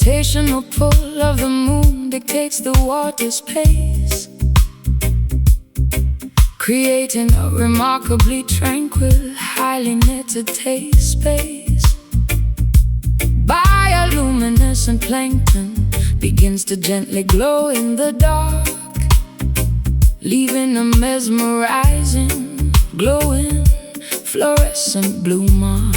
gravitational pull of the moon dictates the water's pace, creating a remarkably tranquil, highly meditative space. Bioluminescent plankton begins to gently glow in the dark, leaving a mesmerizing, glowing, fluorescent blue mark.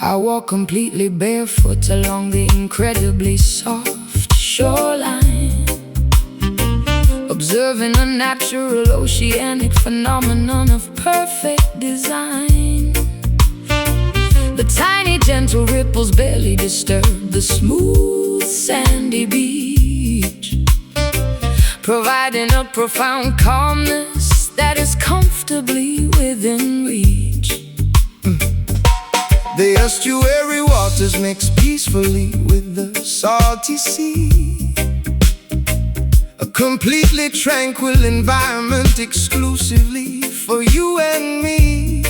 I walk completely barefoot along the incredibly soft shoreline, observing a natural oceanic phenomenon of perfect design. The tiny gentle ripples barely disturb the smooth sandy beach, providing a profound calmness that is comfortably within reach. The estuary waters mix peacefully with the salty sea, a completely tranquil environment exclusively for you and me.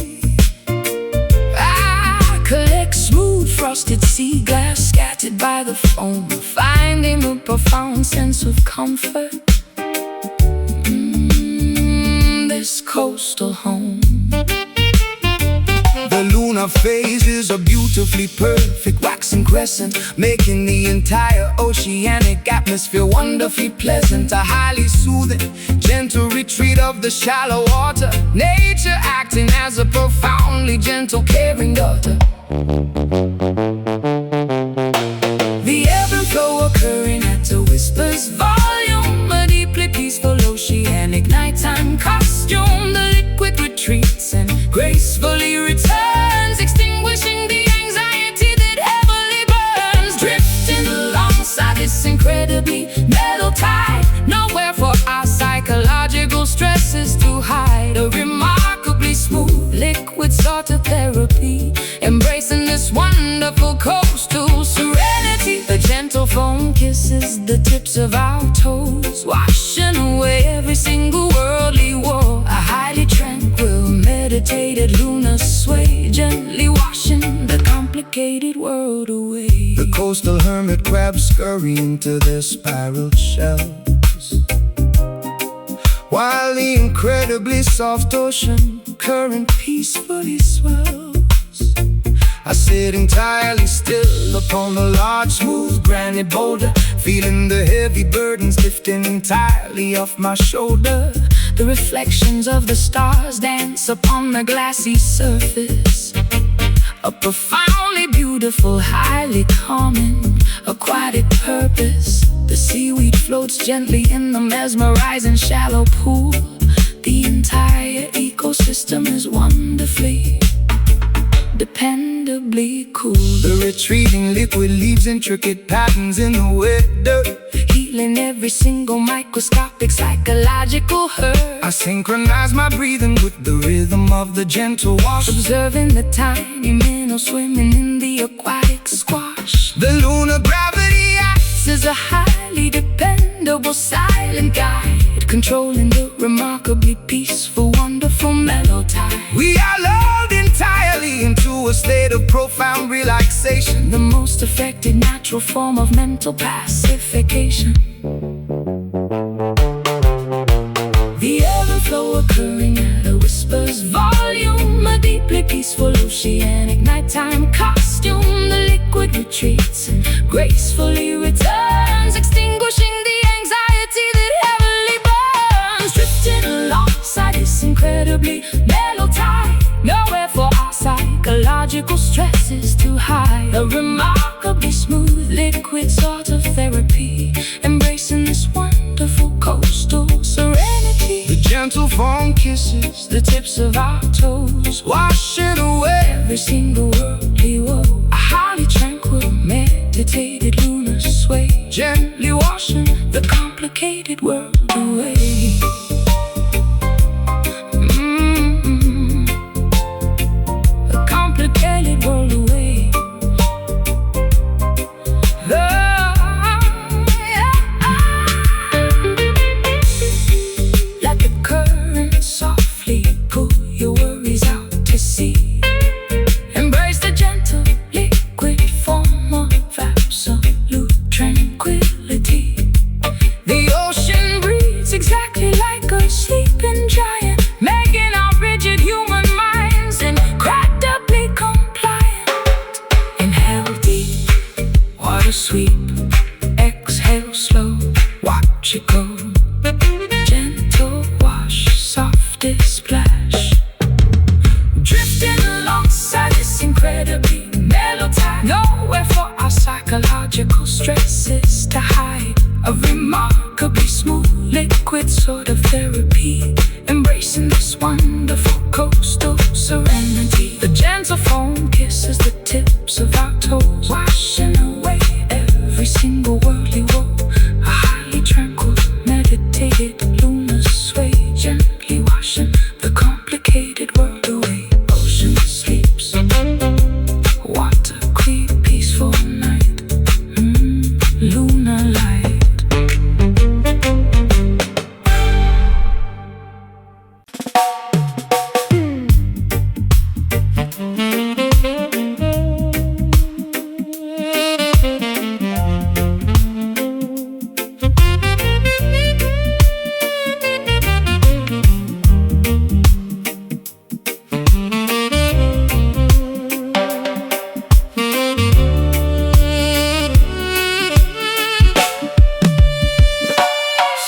I collect smooth frosted sea glass scattered by the foam, finding a profound sense of comfort. This coastal home. The lunar phase is a beautifully perfect waxing crescent, making the entire oceanic atmosphere wonderfully pleasant. A highly soothing, gentle retreat of the shallow water, nature acting as a profoundly gentle, caring daughter. The ebb and flow occurring at a whisper's volume, a deeply peaceful oceanic nighttime costume. The liquid retreats and gracefully returns, extinguishing the anxiety that heavily burns, drifting alongside this incredibly mellow tide. Nowhere for our psychological stresses to hide. A remarkably smooth liquid sort of therapy, embracing this wonderful coastal serenity. The gentle foam kisses the tips of our toes, washing away every single worldly woe. A highly tranquil, meditated lunar sway, gently washing the complicated world away. The coastal hermit crabs scurry into their spiral shells, while the incredibly soft ocean current peacefully swells. I sit entirely still upon the large, smooth granite boulder, feeling the heavy burdens lifting entirely off my shoulder. The reflections of the stars dance upon the glassy surface, a profoundly beautiful, highly calming, aquatic purpose. The seaweed floats gently in the mesmerizing shallow pool. The entire ecosystem is wonderfully, dependably cool. The retreating liquid leaves intricate patterns in the wet dirt, healing every single microscopic psychological hurt. I synchronize my breathing with the rhythm of the gentle wash, observing the tiny minnows swimming in the aquatic squash. The lunar gravity acts as a highly dependable silent guide, controlling the remarkably peaceful, wonderful mellow tide. We are lulled entirely into a state of profound relaxation, the most effective natural form of mental pacification. The ebb and flow occurring at a whisper's volume, a deeply peaceful oceanic nighttime costume. The liquid retreats and gracefully returns, extinguishing the anxiety that heavily burns, drifting alongside this incredibly mellow tide. Nowhere for our psychological stresses to hide. A remarkably smooth liquid sort of therapy, embracing this wonderful coastal serenity. The gentle foam kisses the tips of our toes, washing away every single worldly woe. A highly tranquil, meditated lunar sway, gently washing the complicated world away. The complicated world away. Let the current softly pull your worries out to sea. Embrace the gentle liquid form of absence. psychological. Gentle wash, softest splash, drifting alongside this incredibly mellow tide. Nowhere for our psychological stresses to hide. A remarkably smooth liquid sort of therapy, embracing this wonderful coastal serenity. The gentle foam kisses the tips of our toes, washing away every single worldly woe. A highly tranquil, meditated lunar sway, gently washing the complicated world away. Ocean sleeps, water creep, peaceful night, lunar light.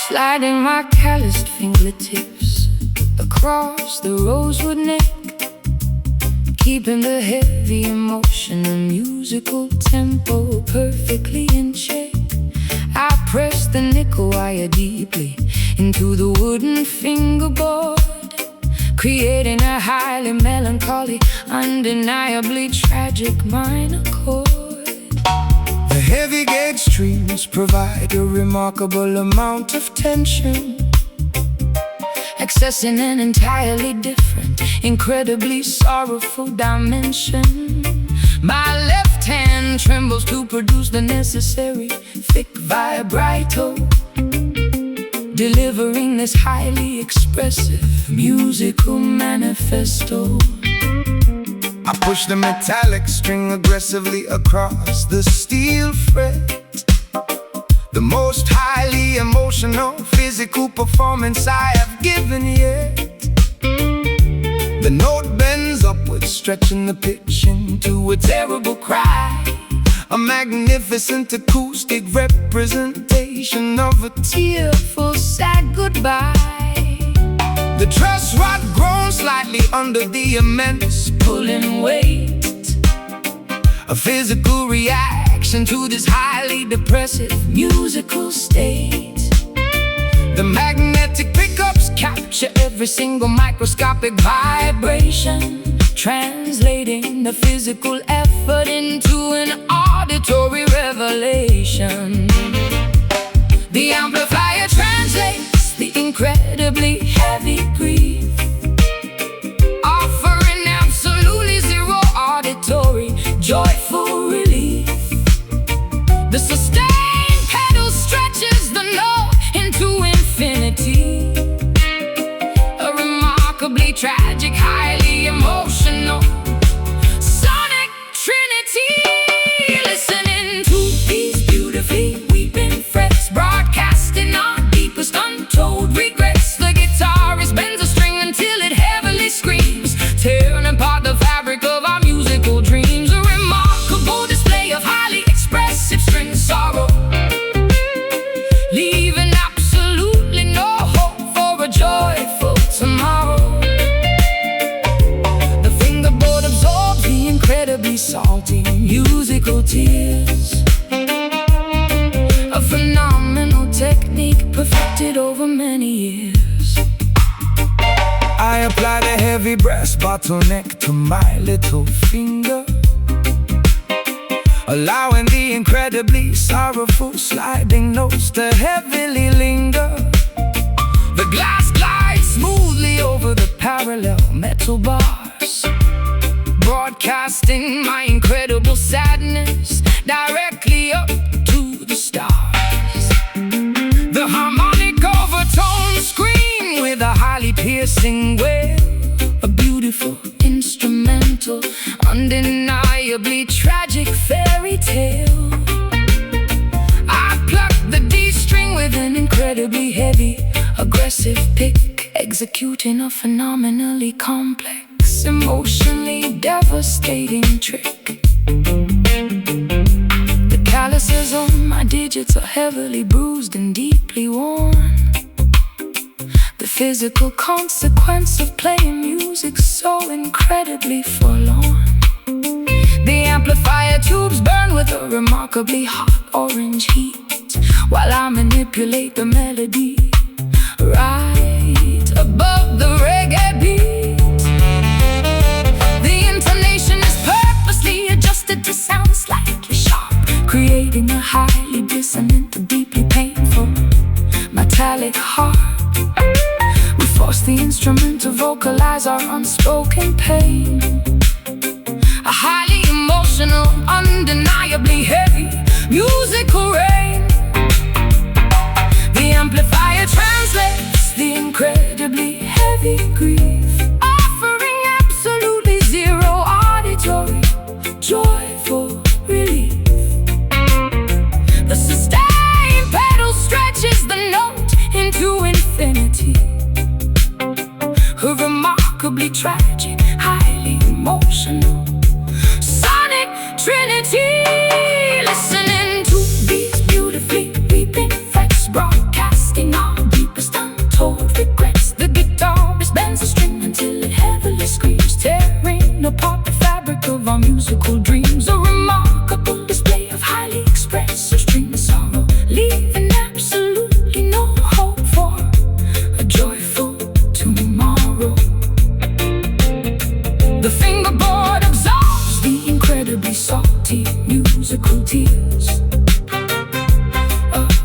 Sliding my calloused fingertips across the rosewood neck, keeping the heavy emotion and musical tempo perfectly in check. I press the nickel wire deeply into the wooden fingerboard, creating a highly melancholy, undeniably tragic minor chord. The heavy gauge strings provide a remarkable amount of tension, accessing an entirely different, incredibly sorrowful dimension. My left hand trembles to produce the necessary thick vibrato, delivering this highly expressive musical manifesto. I push the metallic string aggressively across the steel fret, the most highly emotional physical performance I have given yet. The note bends upwards, stretching the pitch into a terrible cry, a magnificent acoustic representation of a tearful, sad goodbye. The truss rod groans slightly under the immense Pulling weight, a physical reaction to this highly depressive musical state. The magnetic pickups Capture every single microscopic vibration, translating the physical effort into an auditory revelation. The amplifier translates the incredibly heavy grief, offering absolutely zero auditory joyful relief. The sustained pedal stretches the note into infinity, a remarkably tragic, highly emotional sonic trinity. Listening to these beautifully weeping frets, broadcasting our deepest untold regrets. The guitarist bends a string until it heavily screams, tearing apart the fabric of our musical dreams. A remarkable display of highly expressive string sorrow, leaving absolutely no hope for a joyful tomorrow. The fingerboard absorbs the incredibly salty musical tears, a phenomenal technique perfected over many years. I apply the heavy brass bottleneck to my little finger, allowing the incredibly sorrowful sliding notes to heavily linger. The glass glides smoothly over the parallel metal bars, broadcasting my incredible sadness directly up to the stars. The harmonic overtones scream with a highly piercing wail, a beautiful instrumental, undeniably tragic fairy tale. I pluck the D string with an incredibly heavy, aggressive pick, executing a phenomenally complex, emotionally devastating trick. The calluses on my digits are heavily bruised and deeply deeply worn. The physical consequence of playing music so incredibly forlorn. The amplifier tubes burn with a remarkably hot orange heat, while I manipulate the melody right above the reggae beat. The intonation is purposely adjusted to sound slightly sharp, creating a highly dissonant, deeply painful metallic harp. We force the instrument to vocalize our unspoken pain. A highly emotional, undeniably heavy musical rain. The amplifier translates the incredibly heavy grief, offering absolutely zero auditory joyful relief. The sustain pedal stretches the note into infinity. A remarkably tragic, highly emotional sonic trinity. Listening to these beautifully weeping frets, broadcasting our deepest untold regrets. The guitarist bends a string until it heavily screams, tearing apart the fabric of our musical dreams. A remarkable display of highly expressive string sorrow, leaving absolutely no hope for a joyful tomorrow. The fingerboard absorbs the incredibly salty musical tears.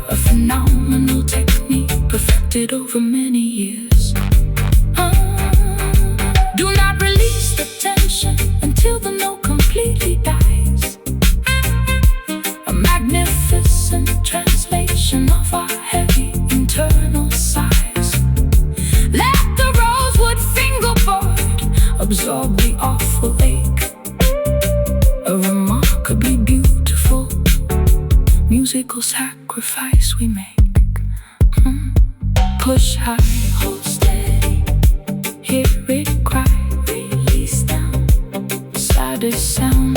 A phenomenal technique perfected over many years. Do not release the tension until the note completely dies. A magnificent translation of our heavy internal sighs. Let the rosewood fingerboard absorb the awful ache. A remarkably beautiful musical sacrifice we make. Push high, hold steady, hear it cry, release down, saddest sound.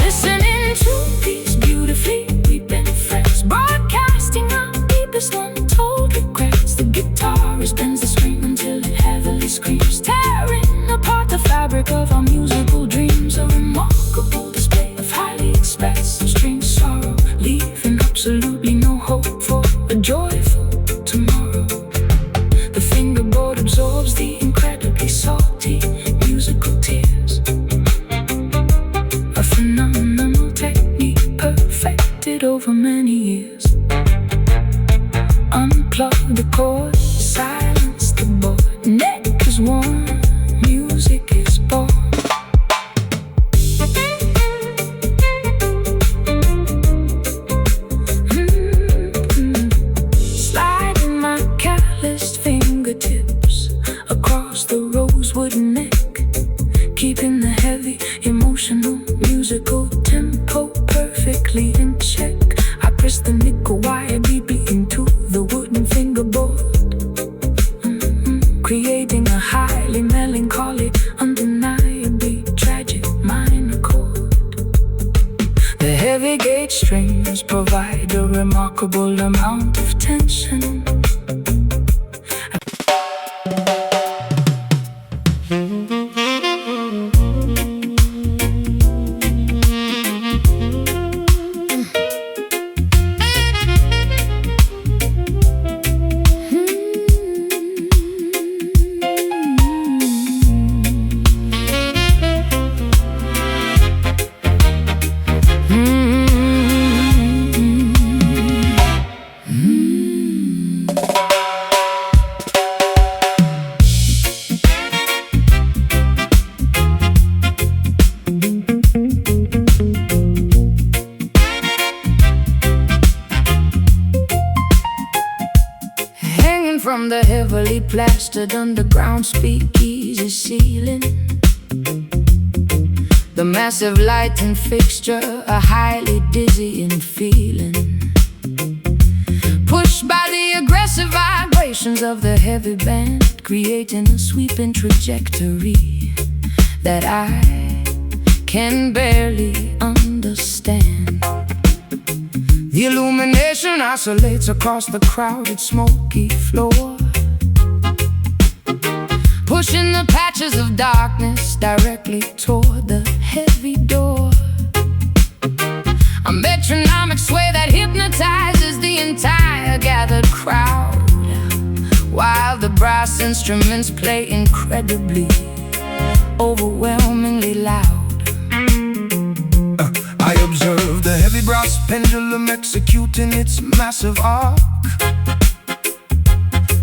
Listening to these beautifully weeping frets, broadcasting our deepest untold regrets. The guitarist bends the string until it heavily screams, tearing apart the fabric of our musical dreams. A remarkable display of highly expressive string sorrow, leaving absolutely no hope for a joyful tomorrow. The fingerboard absorbs the incredibly salty musical tears. A phenomenal technique perfected over many years. Unplug the cord, silence the board. Neck is warm, music is born. Sliding my calloused fingertips across the rosewood neck, keeping the heavy, emotional, musical tempo perfectly in check. I press the nickel wire deeply into the wooden fingerboard, creating a highly melancholy, undeniably tragic minor chord. The heavy gauge strings provide a remarkable amount of tension. From the heavily plastered underground speakeasy ceiling, the massive lighting fixture, a highly dizzying feeling, pushed by the aggressive vibrations of the heavy band, creating a sweeping trajectory that I can barely understand. The illumination oscillates across the crowded, smoky floor, pushing the patches of darkness directly toward the heavy door. A metronomic sway that hypnotizes the entire gathered crowd, while the brass instruments play incredibly, overwhelmingly loud. I observe the heavy brass pendulum executing its massive arc,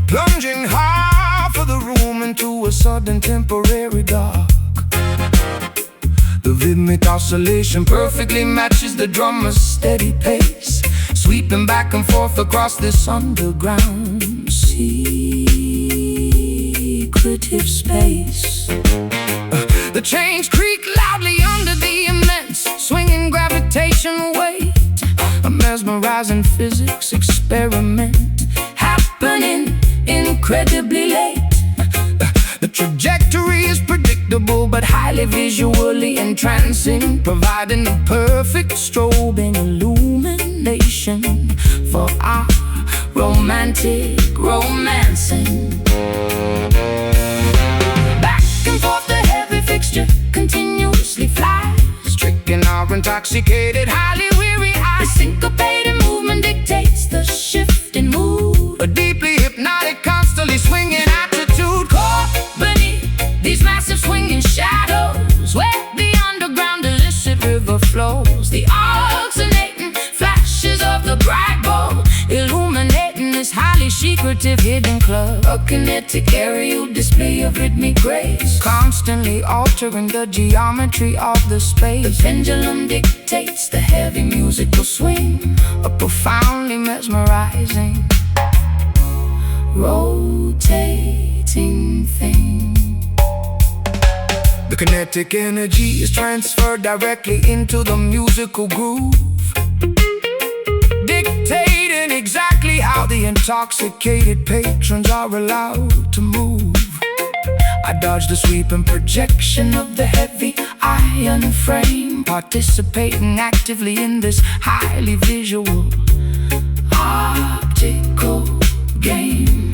plunging half of the room into a sudden temporary dark. The rhythmic oscillation perfectly matches the drummer's steady pace, sweeping back and forth across this underground secretive space. The chains creak loudly under the immense swinging gravitational weight, a mesmerizing physics experiment happening incredibly late. The trajectory is predictable but highly visually entrancing, providing the perfect strobing illumination for our romantic romancing. Back and forth the heavy fixture continuously flies, tricking our intoxicated, highly weary eyes. The syncopated movement dictates the shift in mood, a deeply hypnotic, constantly swinging attitude. Caught beneath these massive swinging shadows, where the underground illicit river flows, the alternating flashes of the bright bulb illuminating this highly secretive hidden club. A kinetic aerial display of rhythmic grace, constantly altering the geometry of the space. The pendulum dictates the heavy musical swing, a profoundly mesmerizing, rotating thing. The kinetic energy is transferred directly into the musical groove, dictating exactly how the intoxicated patrons are allowed to move. I dodge the sweeping projection of the heavy iron frame, participating actively in this highly visual optical game.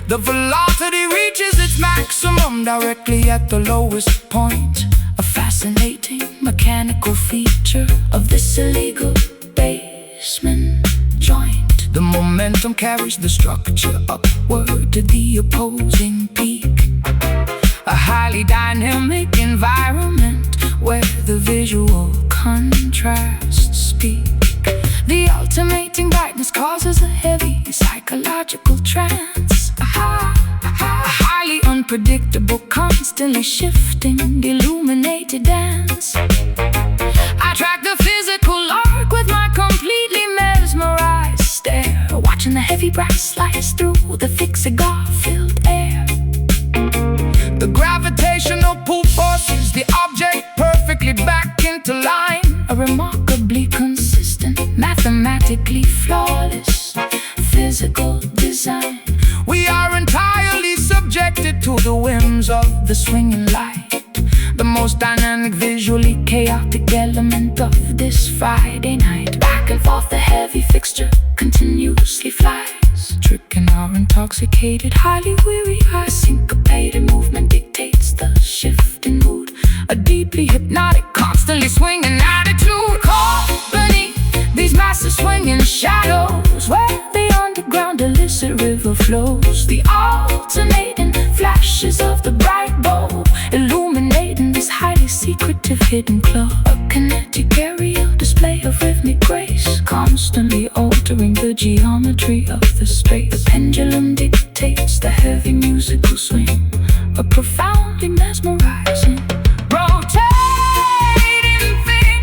The velocity reaches its maximum directly at the lowest point, a fascinating mechanical feature of this illegal basement joint. The momentum carries the structure upward to the opposing peak, a highly dynamic environment where the visual contrasts speak. The alternating brightness causes a heavy psychological trance, a highly unpredictable, constantly shifting, illuminated dance. I track the physical arc with my completely mesmerized stare, watching the heavy brass slice through the thick cigar-filled air. The gravitational pull forces the object perfectly back into line, a remarkably consistent, mathematically flawless physical design. We are entirely subjected to the whims of the swinging light, the most dynamic, visually chaotic element of this Friday night. Back and forth the heavy fixture continuously flies, tricking our intoxicated, highly weary eyes. Syncopated movement dictates the shift in mood, a deeply hypnotic, constantly swinging attitude. Caught beneath these massive swinging shadows, where the underground illicit river flows, the alternating flashes of the bright bulb illuminating this highly secretive hidden club. A kinetic aerial display of rhythmic grace, constantly altering the geometry of the space. The pendulum dictates the heavy musical swing, a profoundly mesmerizing, rotating thing.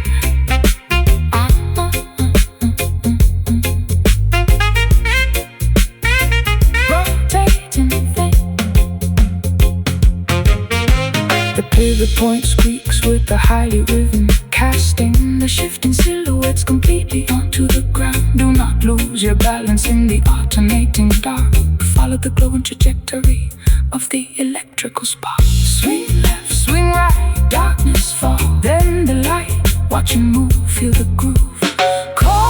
Rotating thing. The pivot point squeaks with the highly rhythm, casting the shifting silhouettes completely onto the ground. Do not lose your balance in the alternating dark. Follow the glowing trajectory of the electrical spark. Swing left, swing right, darkness fall, then the light. Watch you move, feel the groove. Call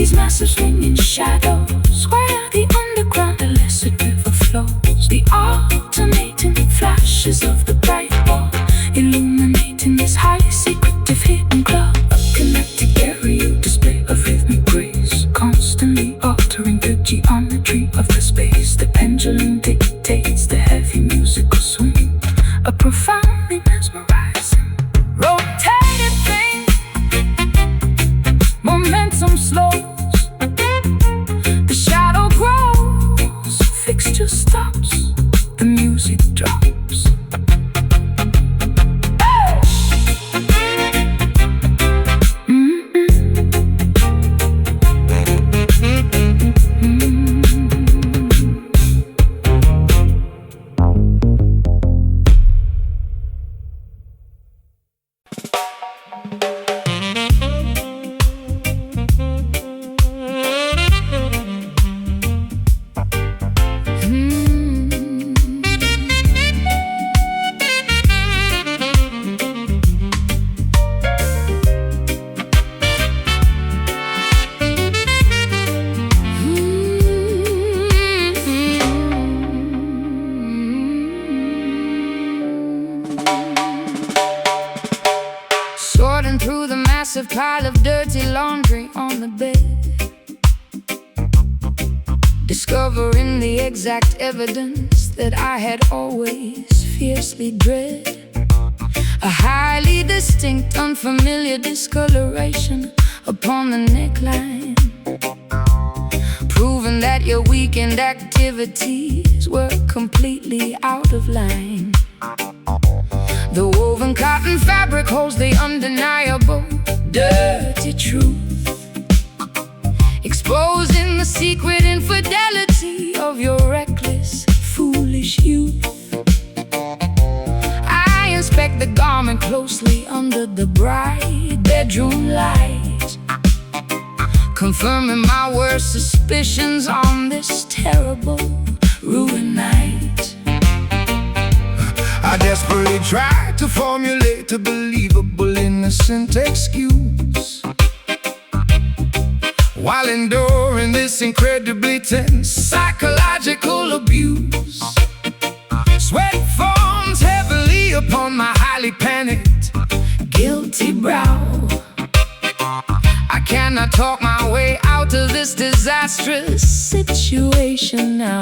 these massive swinging shadows. Where the underground illicit river flows, the alternating flashes of the bright ball, illuminating this highly secretive hidden club. A connected area display of rhythmic grace, constantly altering the geometry of the space. The pendulum dictates the heavy musical swing, a profoundly mesmerizing rotated thing. Momentum slows, the shadow grows, fixture stops, the music drops. Sorting through the massive pile of dirty laundry on the bed, discovering the exact evidence that I had always fiercely dread. A highly distinct, unfamiliar discoloration upon the neckline, proving that your weekend activities were completely out of line. The woven cotton fabric holds the undeniable dirty truth, exposing the secret infidelity of your reckless, foolish youth. I inspect the garment closely under the bright bedroom light, confirming my worst suspicions on this terrible, ruined night. I desperately tried to formulate a believable, innocent excuse, while enduring this incredibly tense psychological abuse. Sweat forms heavily upon my highly panicked, guilty brow. I cannot talk my way out of this disastrous situation now.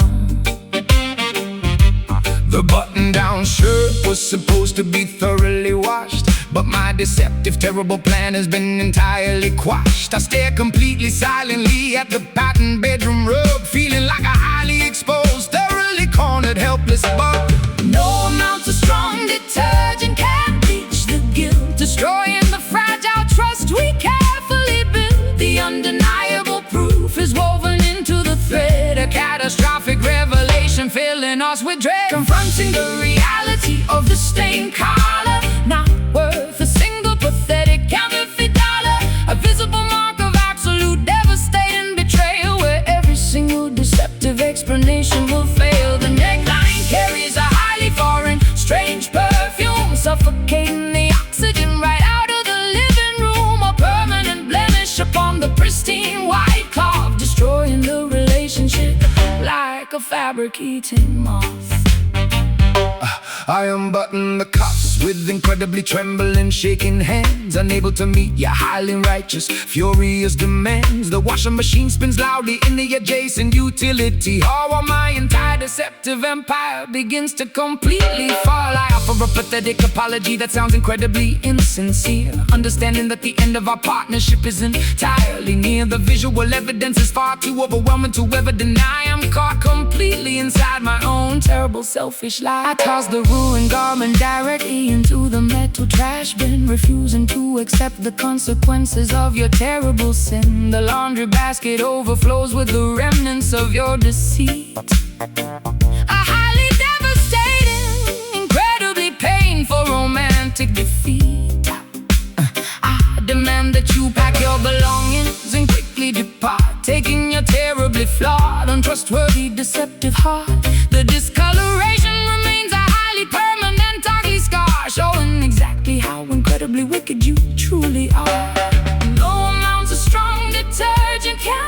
The button-down shirt was supposed to be thoroughly washed, but my deceptive, terrible plan has been entirely quashed. I stare completely silently at the patterned bedroom rug, feeling like a highly exposed, thoroughly cornered, helpless bug. No amount of strong detergent can bleach the guilt, destroying the fragile trust we carefully built. The undeniable proof is woven into the thread, a catastrophic revelation filling us with dread. Confronting the reality of the stained collar, not worth a single pathetic counterfeit dollar. A visible mark of absolute devastating betrayal, where every single deceptive explanation will fail. The neckline carries a highly foreign, strange perfume, suffocating the oxygen right out of the living room. A permanent blemish upon the pristine white cloth, destroying the relationship like a fabric-eating moth. I unbutton the cuffs with incredibly trembling, shaking hands, unable to meet your highly righteous, furious demands. The washing machine spins loudly in the adjacent utility hall, while my entire deceptive empire begins to completely fall. I offer a pathetic apology that sounds incredibly insincere, understanding that the end of our partnership is entirely near. The visual evidence is far too overwhelming to ever deny. I'm caught completely inside my own terrible, selfish lie. I toss the ruined garment directly into the metal trash bin, refusing to accept the consequences of your terrible sin. The laundry basket overflows with the remnants of your deceit. A highly devastating, incredibly painful romantic defeat. I demand that you pack your belongings and quickly depart, taking your terribly flawed, untrustworthy, deceptive heart. The discoloration remains a highly permanent, ugly scar, showing exactly how incredibly wicked you truly are. No amounts of strong detergent can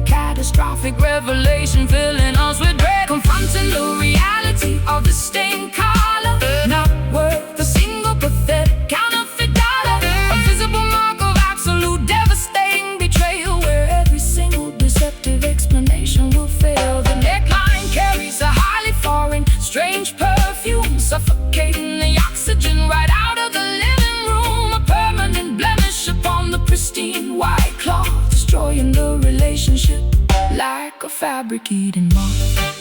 catastrophic revelation, filling us with dread, confronting the reality of the stained collar. Not worth a single pathetic counterfeit dollar, a visible mark of absolute devastating betrayal, where every single deceptive explanation will fail. The neckline carries a highly foreign, strange perfume, suffocating the oxygen right out of the living room. A permanent blemish upon the pristine white cloth, destroying the relationship like a fabric-eating moth.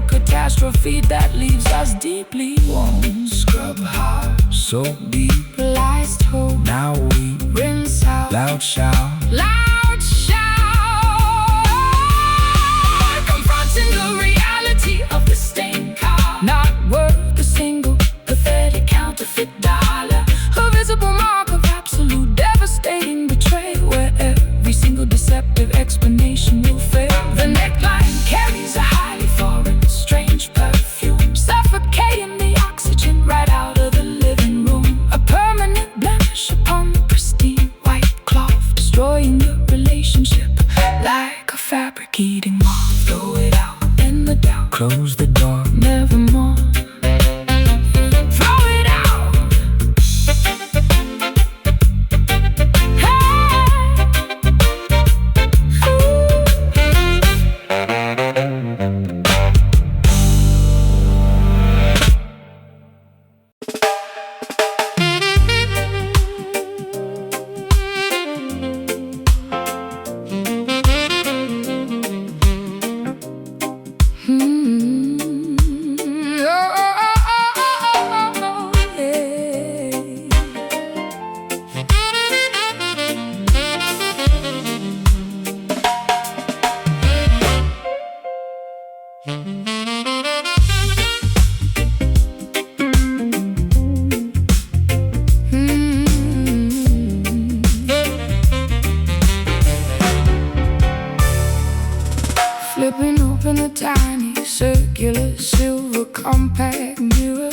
Catastrophe that leaves us deeply worn. Scrub hard, so deep, lies told. Now we rinse out, loud shout, loud shout, confronting the reality of the stained car. Not worth a single pathetic counterfeit dollar, a visible mark of absolute devastating betrayal, where every single deceptive explanation will fail. The neckline carries a highly foreign, strange perfume, suffocating the oxygen right out of the living room. A permanent blemish upon the pristine white cloth, destroying the relationship like a fabric-eating moth. Throw it out in the dark, close the door, nevermore. Throw it out. Flipping open a tiny circular silver compact mirror,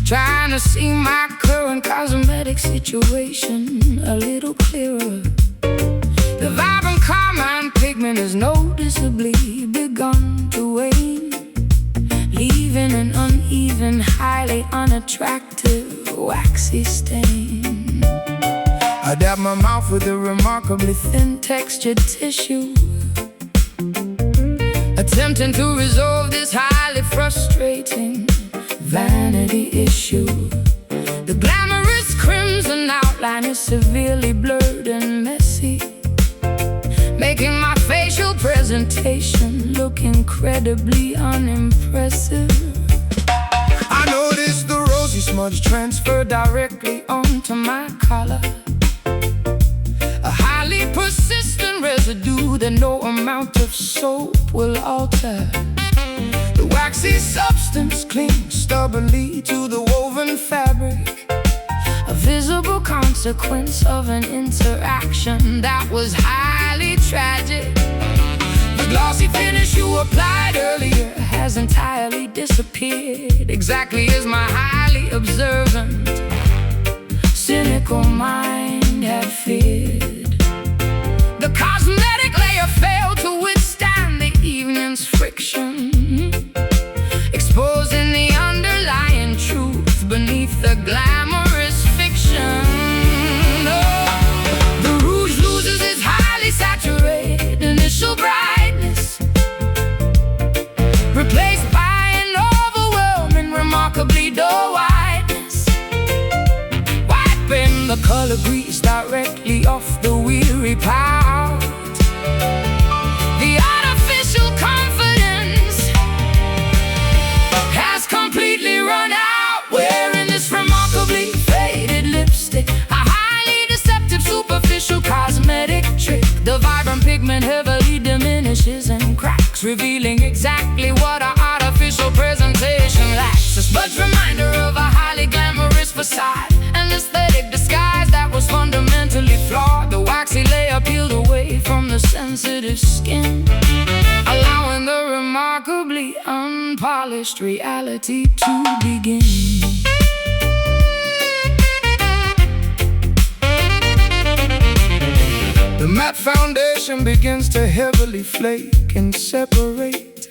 trying to see my current cosmetic situation a little clearer. The vibrant carmine pigment has noticeably begun to wane, leaving an uneven, highly unattractive, waxy stain. I dab my mouth with a remarkably thin textured tissue, attempting to resolve this highly frustrating vanity issue. The glamorous crimson outline is severely blurred and messy, making my facial presentation look incredibly unimpressive. I noticed the rosy smudge transfer directly onto my collar, a highly persistent residue that no amount of soap will alter. The waxy substance clings stubbornly to the woven fabric, a visible consequence of an interaction that was highly tragic. The glossy finish you applied earlier has entirely disappeared, exactly as my highly observant, cynical mind had feared. The cosmetic layer failed to withstand the evening's friction, exposing the underlying truth beneath the glamorous fiction. Oh, the rouge loses its highly saturated initial brightness, replaced by an overwhelming, remarkably dull whiteness, wiping the color grease directly off the weary pout. The artificial confidence has completely run out, wearing this remarkably faded lipstick, a highly deceptive superficial cosmetic trick. The vibrant pigment heavily diminishes and cracks, revealing exactly what our artificial presentation unpolished reality to begin. The matte foundation begins to heavily flake and separate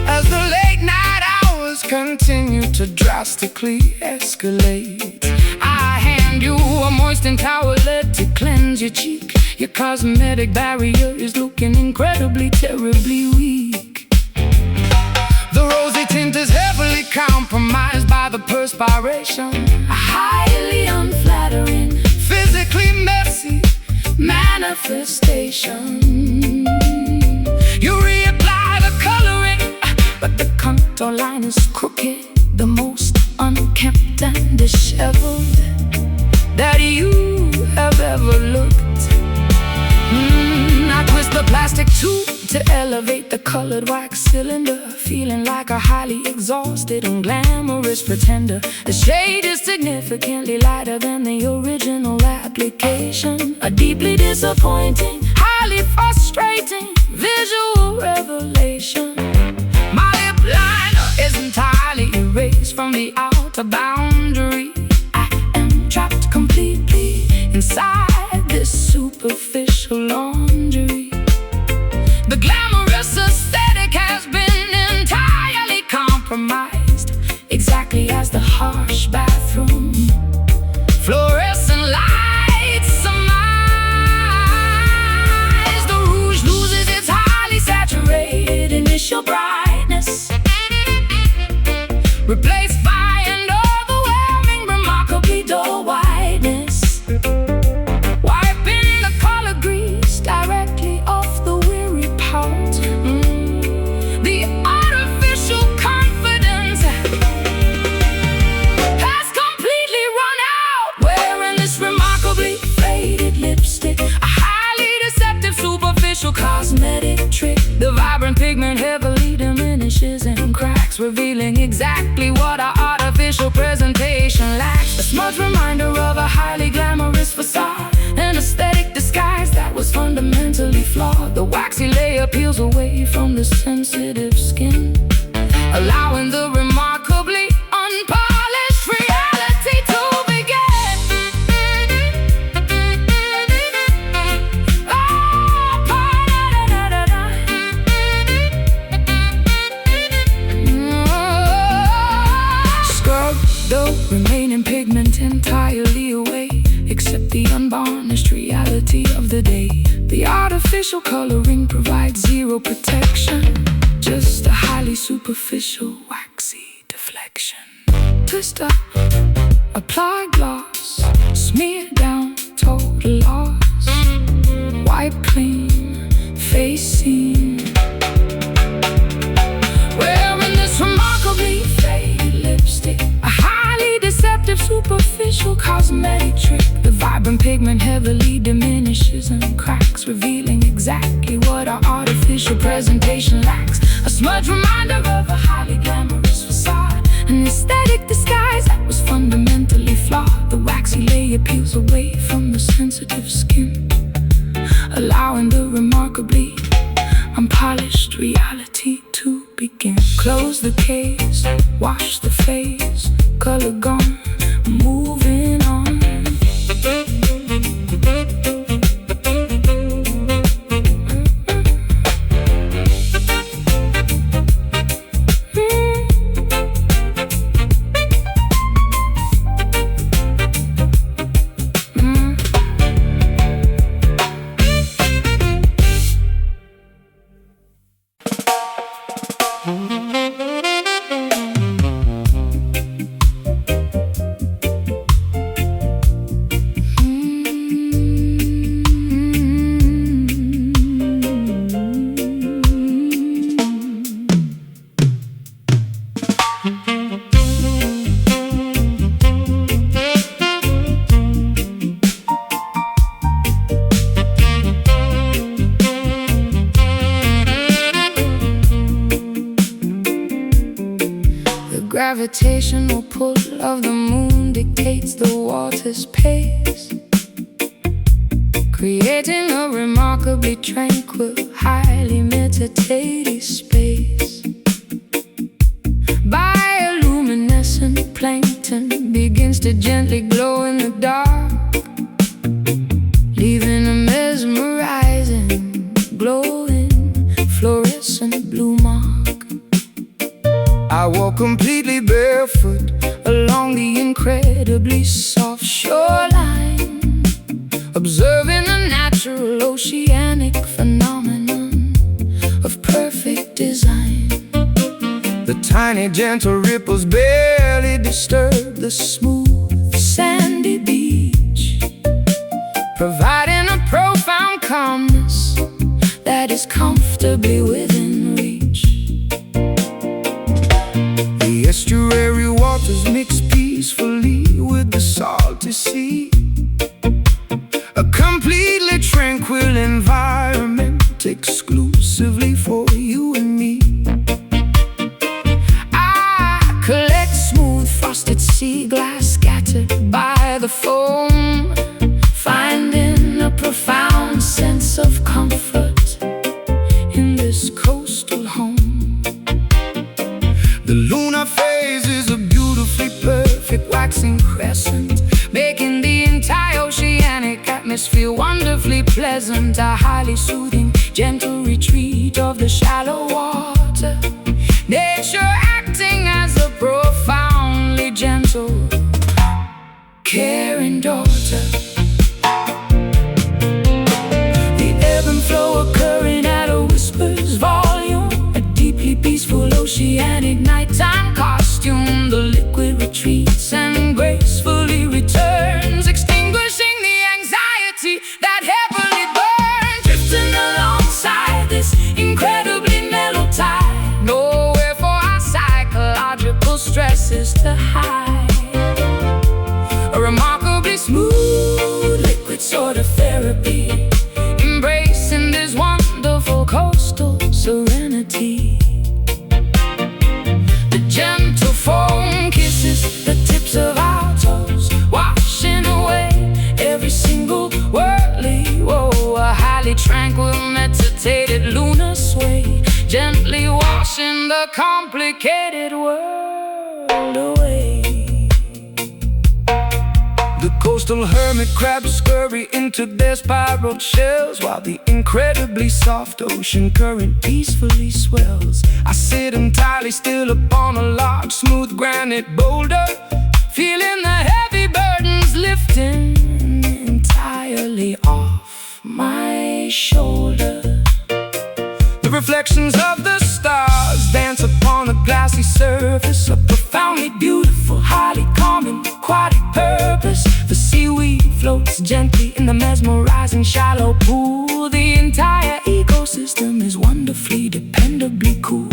as the late night hours continue to drastically escalate. I hand you a moistened towelette to cleanse your cheek. Your cosmetic barrier is looking incredibly, terribly weak. The rosy tint is heavily compromised by the perspiration, a highly unflattering, physically messy manifestation. You reapply the coloring, but the contour line is crooked, the most unkempt and disheveled that you have ever looked. I twist the plastic tube to elevate the colored wax cylinder, feeling like a highly exhausted and glamorous pretender. The shade is significantly lighter than the original application. A deeply disappointing, highly frustrating visual revelation. My lip liner is entirely erased from the outer boundary. I am trapped completely inside this superficial laundry. The glamorous aesthetic has been entirely compromised, exactly as the harsh bathroom fluorescent lights surmise. The rouge loses its highly saturated initial brightness, replaced by an overwhelming, remarkably dull whiteness. Wiping the color grease directly off the weary pout. The artificial confidence has completely run out. Wearing this remarkably faded lipstick, a highly deceptive, superficial cosmetic trick. The vibrant pigment heavily diminishes and cracks, revealing exactly what our artificial presentation lacks. A smudge reminder of a highly glamorous facade, an aesthetic disguise that was fundamentally flawed. The waxy layer peels away from the sensitive skin, allowing the remarkably unpolished reality to begin. Scrub the remaining pigment entirely away, except the unvarnished reality of the day. The artificial coloring provides zero protection, just a highly superficial, waxy deflection. Twist up, apply gloss, smear down, total loss. Wipe clean, face seen. Wearing this remarkably faded lipstick, a highly deceptive, superficial cosmetic trick. The vibrant pigment heavily diminishes and cracks, revealing exactly what our artificial presentation lacks. A smudge reminder of a highly glamorous facade, an aesthetic disguise that was fundamentally flawed. The waxy layer peels away from the sensitive skin, allowing the remarkably unpolished reality to begin. Close the case, wash the face, color gone, moving on. Gravitational pull of the moon dictates the water's pace, creating a remarkably tranquil, highly meditative space. to gently glow in the dark, leaving a mesmerizing, glowing, fluorescent blue mark. I walk completely barefoot along the incredibly soft shoreline, observing a natural oceanic phenomenon of perfect design. The tiny gentle ripples barely disturb the smooth sandy beach, providing a profound calmness that is comfortably within reach. The estuary waters mix peacefully with the salty sea, a completely tranquil environment exclusively for you and me. I collect smooth frosted sea glass scattered by the foam, finding a profound sense of comfort in this coastal home. The lunar phase is a beautifully perfect waxing crescent, making the entire oceanic atmosphere wonderfully pleasant. A highly soothing, gentle retreat of the shallow water, nature acting as a profoundly gentle, caring daughter. The ebb and flow occurring at a whisper's volume, a deeply peaceful oceanic nighttime costume. The liquid retreats and gracefully returns, extinguishing the anxiety that heavily burns, drifting alongside this incredibly mellow tide. Nowhere for our psychological stresses to hide. A remarkably smooth liquid sort of therapy, embracing this wonderful coastal serenity. The gentle foam kisses the tips of our toes, washing away every single whirly woe. A highly tranquil, meditated lunar sway, gently washing the complicated world away. The coastal hermit crabs scurry into their spiral shells, while the incredibly soft ocean current peacefully swells. I sit entirely still upon a large, smooth granite boulder, feeling the heavy burdens lifting entirely off my shoulder. The reflections of the stars dance upon the glassy surface, a profoundly beautiful, highly calming, aquatic purpose. The seaweed floats gently in the mesmerizing shallow pool. The entire ecosystem is wonderfully, dependably cool.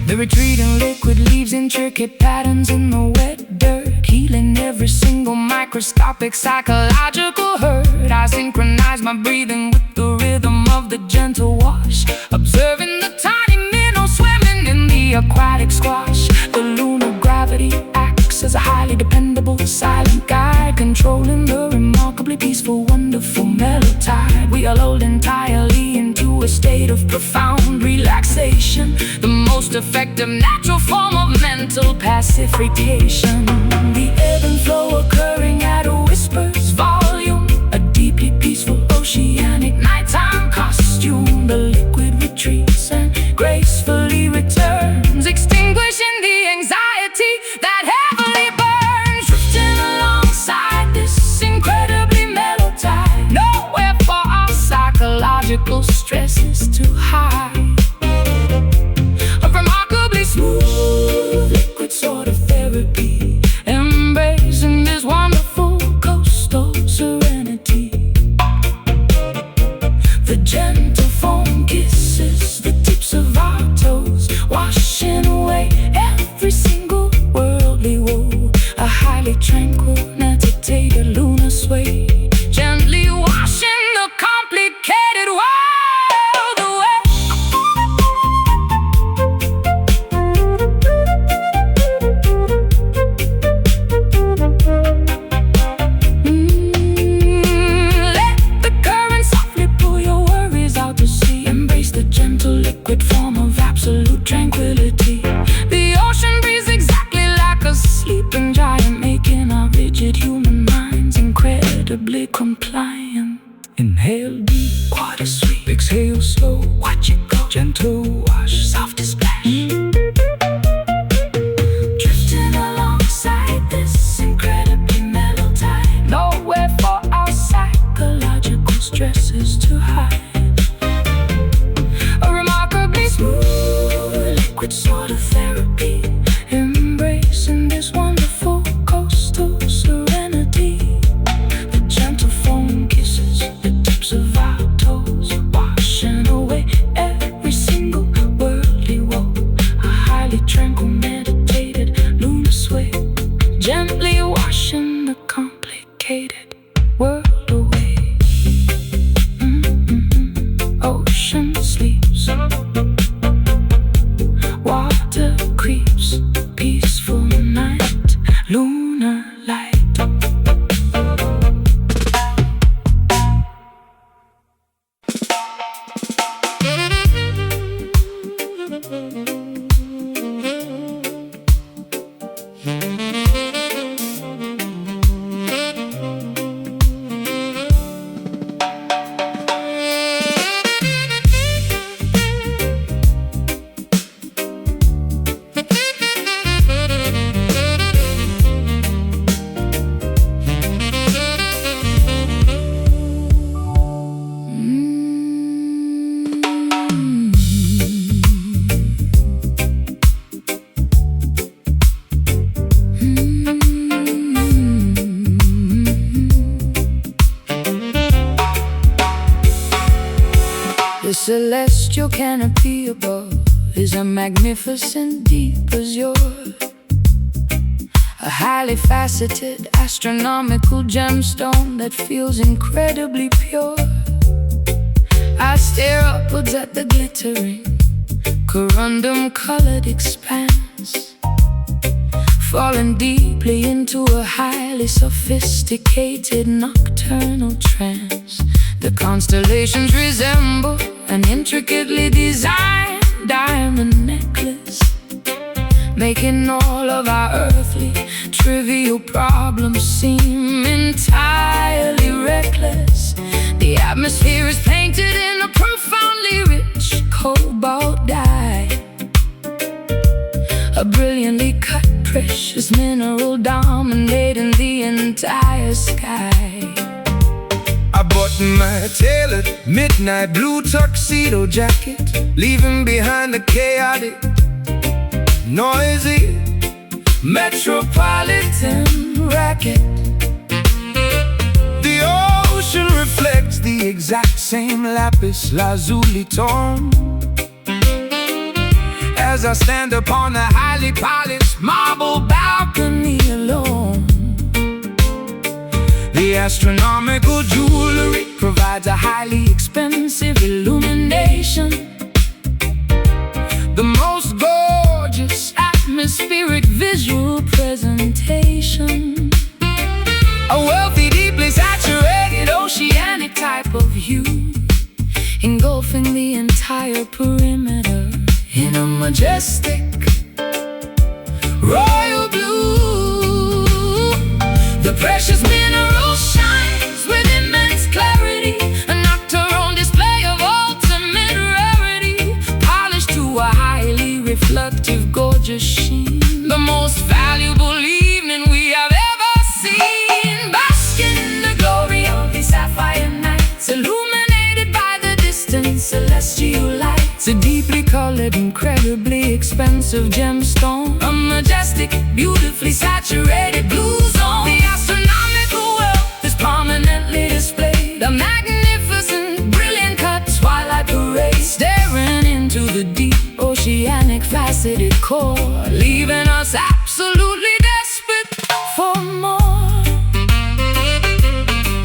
The retreating liquid leaves intricate patterns in the wet dirt, healing every single microscopic psychological hurt. I synchronize my breathing with the rhythm of the gentle wash, observing the tiny minnow swimming in the aquatic squash. The lunar gravity acts as a highly dependable silent guide, controlling the remarkably peaceful, wonderful mellow tide. We are lulled entirely into a state of profound relaxation, the most effective natural form of mental pacification. The ebb and flow occurring at a whisper's volume, a deeply peaceful oceanic nighttime costume. The liquid retreats and gracefully returns, extinguishing the anxiety that heavily burns, drifting alongside this incredibly mellow tide. Nowhere for our psychological stresses to hide. A remarkably smooth liquid sort of therapy, embracing incredibly compliant. Inhale deep, water sweep. Exhale slow, watch it go. Gentle wash, soft splash. Drifting alongside this incredibly mellow tide. Nowhere for our psychological stresses to hide. A remarkably smooth liquid sort of therapy, embracing this wonderful coastal serenity. The gentle foam kisses the tips of our toes, washing away every single worldly woe. A highly tranquil, meditated lunar sway, gently washing the complicated world away. Ocean sleeps, water creeps, peaceful night, lunar light. The celestial canopy above is a magnificent deep azure, a highly faceted astronomical gemstone that feels incredibly pure. I stare upwards at the glittering corundum-colored expanse, falling deeply into a highly sophisticated nocturnal trance. The constellations resemble an intricately designed diamond necklace, making all of our earthly trivial problems seem entirely reckless. The atmosphere is painted in a profoundly rich cobalt dye, a brilliantly cut precious mineral dominating the entire sky. I bought my tailored midnight blue tuxedo jacket, leaving behind the chaotic, noisy metropolitan racket. The ocean reflects the exact same lapis lazuli tone as I stand upon the highly polished marble balcony alone. The astronomical jewelry provides a highly expensive illumination, the most gorgeous atmospheric visual presentation, a wealthy, deeply saturated oceanic type of hue, engulfing the entire perimeter in a majestic royal blue. The precious mineral shines with immense clarity, a nocturnal display of ultimate rarity, polished to a highly reflective, gorgeous sheen. The most valuable evening we have ever seen, basking in the glory of the sapphire nights, illuminated by the distant celestial lights. A deeply colored, incredibly expensive gemstone, a majestic, beautifully saturated blue zone. The astronomical wealth is prominently displayed, a magnificent, brilliant cut twilight parade, staring into the deep oceanic faceted core, leaving us absolutely desperate for more.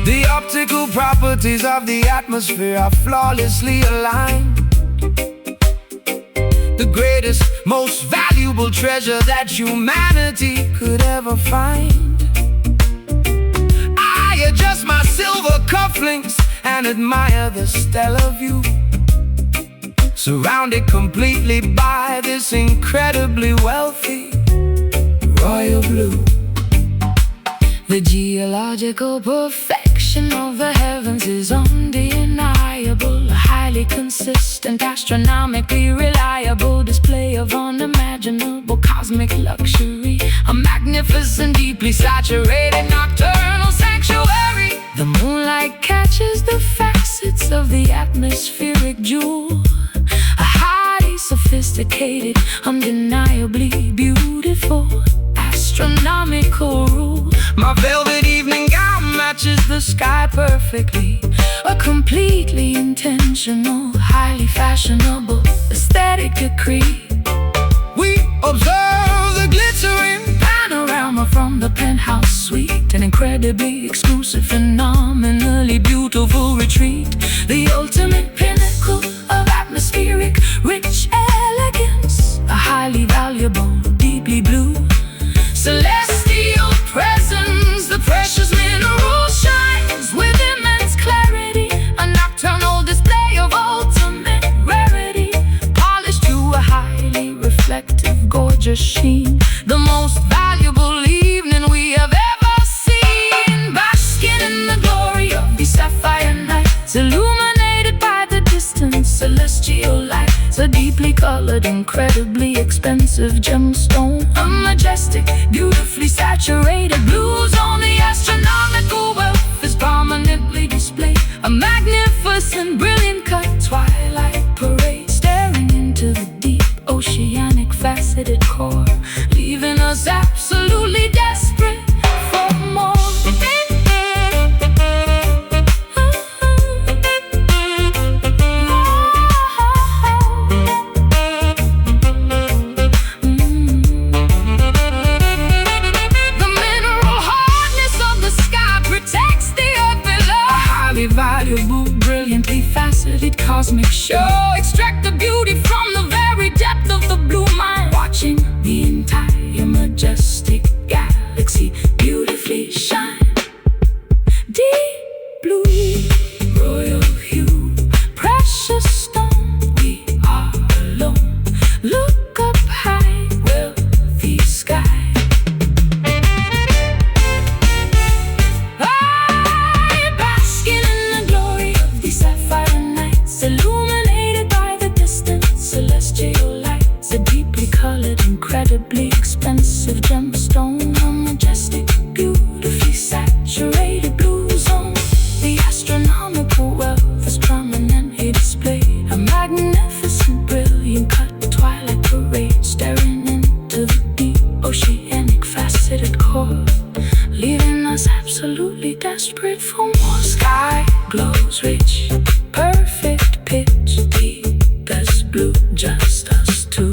The optical properties of the atmosphere are flawlessly aligned, the greatest, most valuable treasure that humanity could ever find. I adjust my silver cufflinks and admire the stellar view, surrounded completely by this incredibly wealthy royal blue. The geological perfection creation of the heavens is undeniable, a highly consistent, astronomically reliable display of unimaginable cosmic luxury, a magnificent, deeply saturated nocturnal sanctuary. The moonlight catches the facets of the atmospheric jewel, a highly sophisticated, undeniably beautiful astronomical rule. My velvet evening gown matches the sky perfectly, a completely intentional, highly fashionable aesthetic decree. We observe the glittering panorama from the penthouse suite, an incredibly exclusive, phenomenally beautiful retreat, the ultimate pinnacle of atmospheric rich elegance, a highly valuable, deeply blue celestial presence. The precious mineral shines with immense clarity, a nocturnal display of ultimate rarity, polished to a highly reflective, gorgeous sheen, the most valuable evening we have ever seen. Basking in the glory of the sapphire nights, illuminated by the distant celestial lights, a deeply colored, incredibly expensive gemstone, a majestic, beautifully saturated blue zone. The astronomical wealth is prominently displayed, a magnificent, brilliant cut twilight parade, staring into the deep oceanic faceted core, leaving us absolutely desperate for more. Valuable, brilliantly faceted cosmic show, extract the beauty from the very depth of the blue mind, watching the entire majestic galaxy beautifully shine. Deep blue, royal hue, precious stone, we are alone. Look up high, wealthy sky. Illuminated by the distant celestial lights, a deeply colored, incredibly expensive gemstone, a majestic, beautifully saturated blue zone. The astronomical wealth is prominently displayed, a magnificent, brilliant cut twilight parade, staring into the deep oceanic faceted core, leaving us absolutely desperate for more. Sky glows rich, perfect pitch, deepest blue, just us two.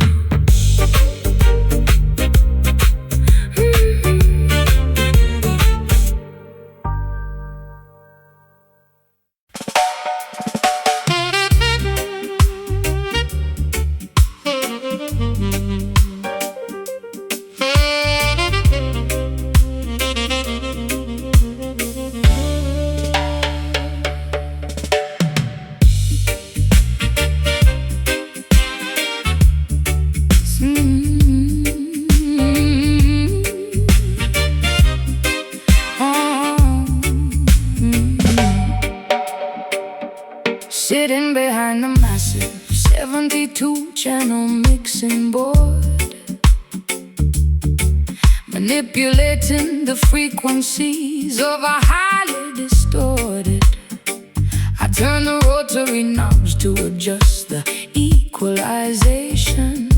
Sitting behind the massive 72-channel mixing board, manipulating the frequencies of a highly distorted. I turn the rotary knobs to adjust the equalization,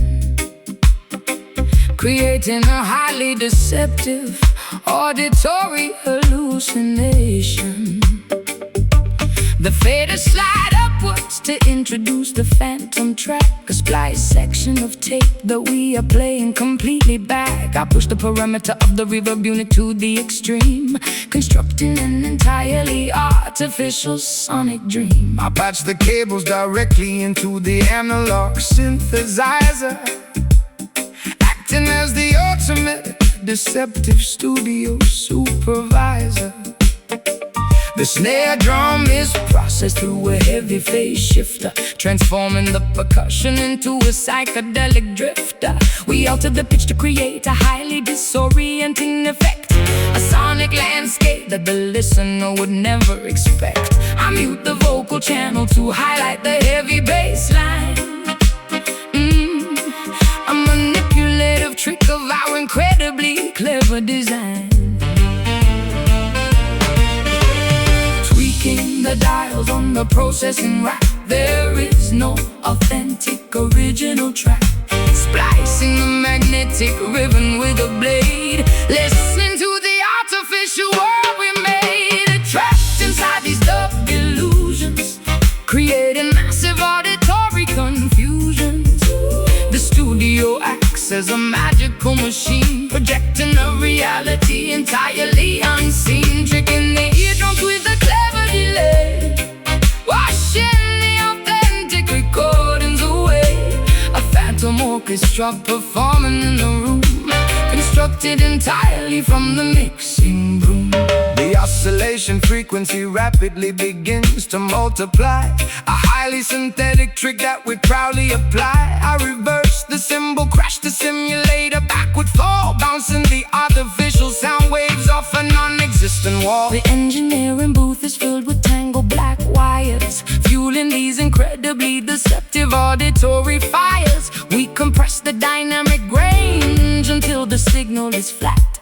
creating a highly deceptive auditory hallucination. The faders slide upwards to introduce the phantom track, a splice section of tape that we are playing completely back. I push the parameter of the reverb unit to the extreme, constructing an entirely artificial sonic dream. I patch the cables directly into the analog synthesizer, acting as the ultimate deceptive studio supervisor. The snare drum is processed through a heavy phase shifter, transforming the percussion into a psychedelic drifter. We alter the pitch to create a highly disorienting effect, a sonic landscape that the listener would never expect. I mute the vocal channel to highlight the heavy bass line. A manipulative trick of our incredibly clever design. Tweaking the dials on the processing rack, there is no authentic original track. Splicing the magnetic ribbon with a blade, listening to the artificial world we made. Trapped inside these dub illusions, creating massive auditory confusions. The studio acts as a magical machine, projecting a reality entirely unseen, tricking the eardrums with a clever delay, washing the authentic recordings away. A phantom orchestra performing in the room, constructed entirely from the mixing broom. The oscillation frequency rapidly begins to multiply, a highly synthetic trick that we proudly apply. I reverse the cymbal crash to simulate a backward fall, bouncing the artificial sound waves off a non-existent wall. The engineering booth is filled with tangled black wires, fueling these incredibly deceptive auditory fires. We compress the dynamic range until the signal is flat,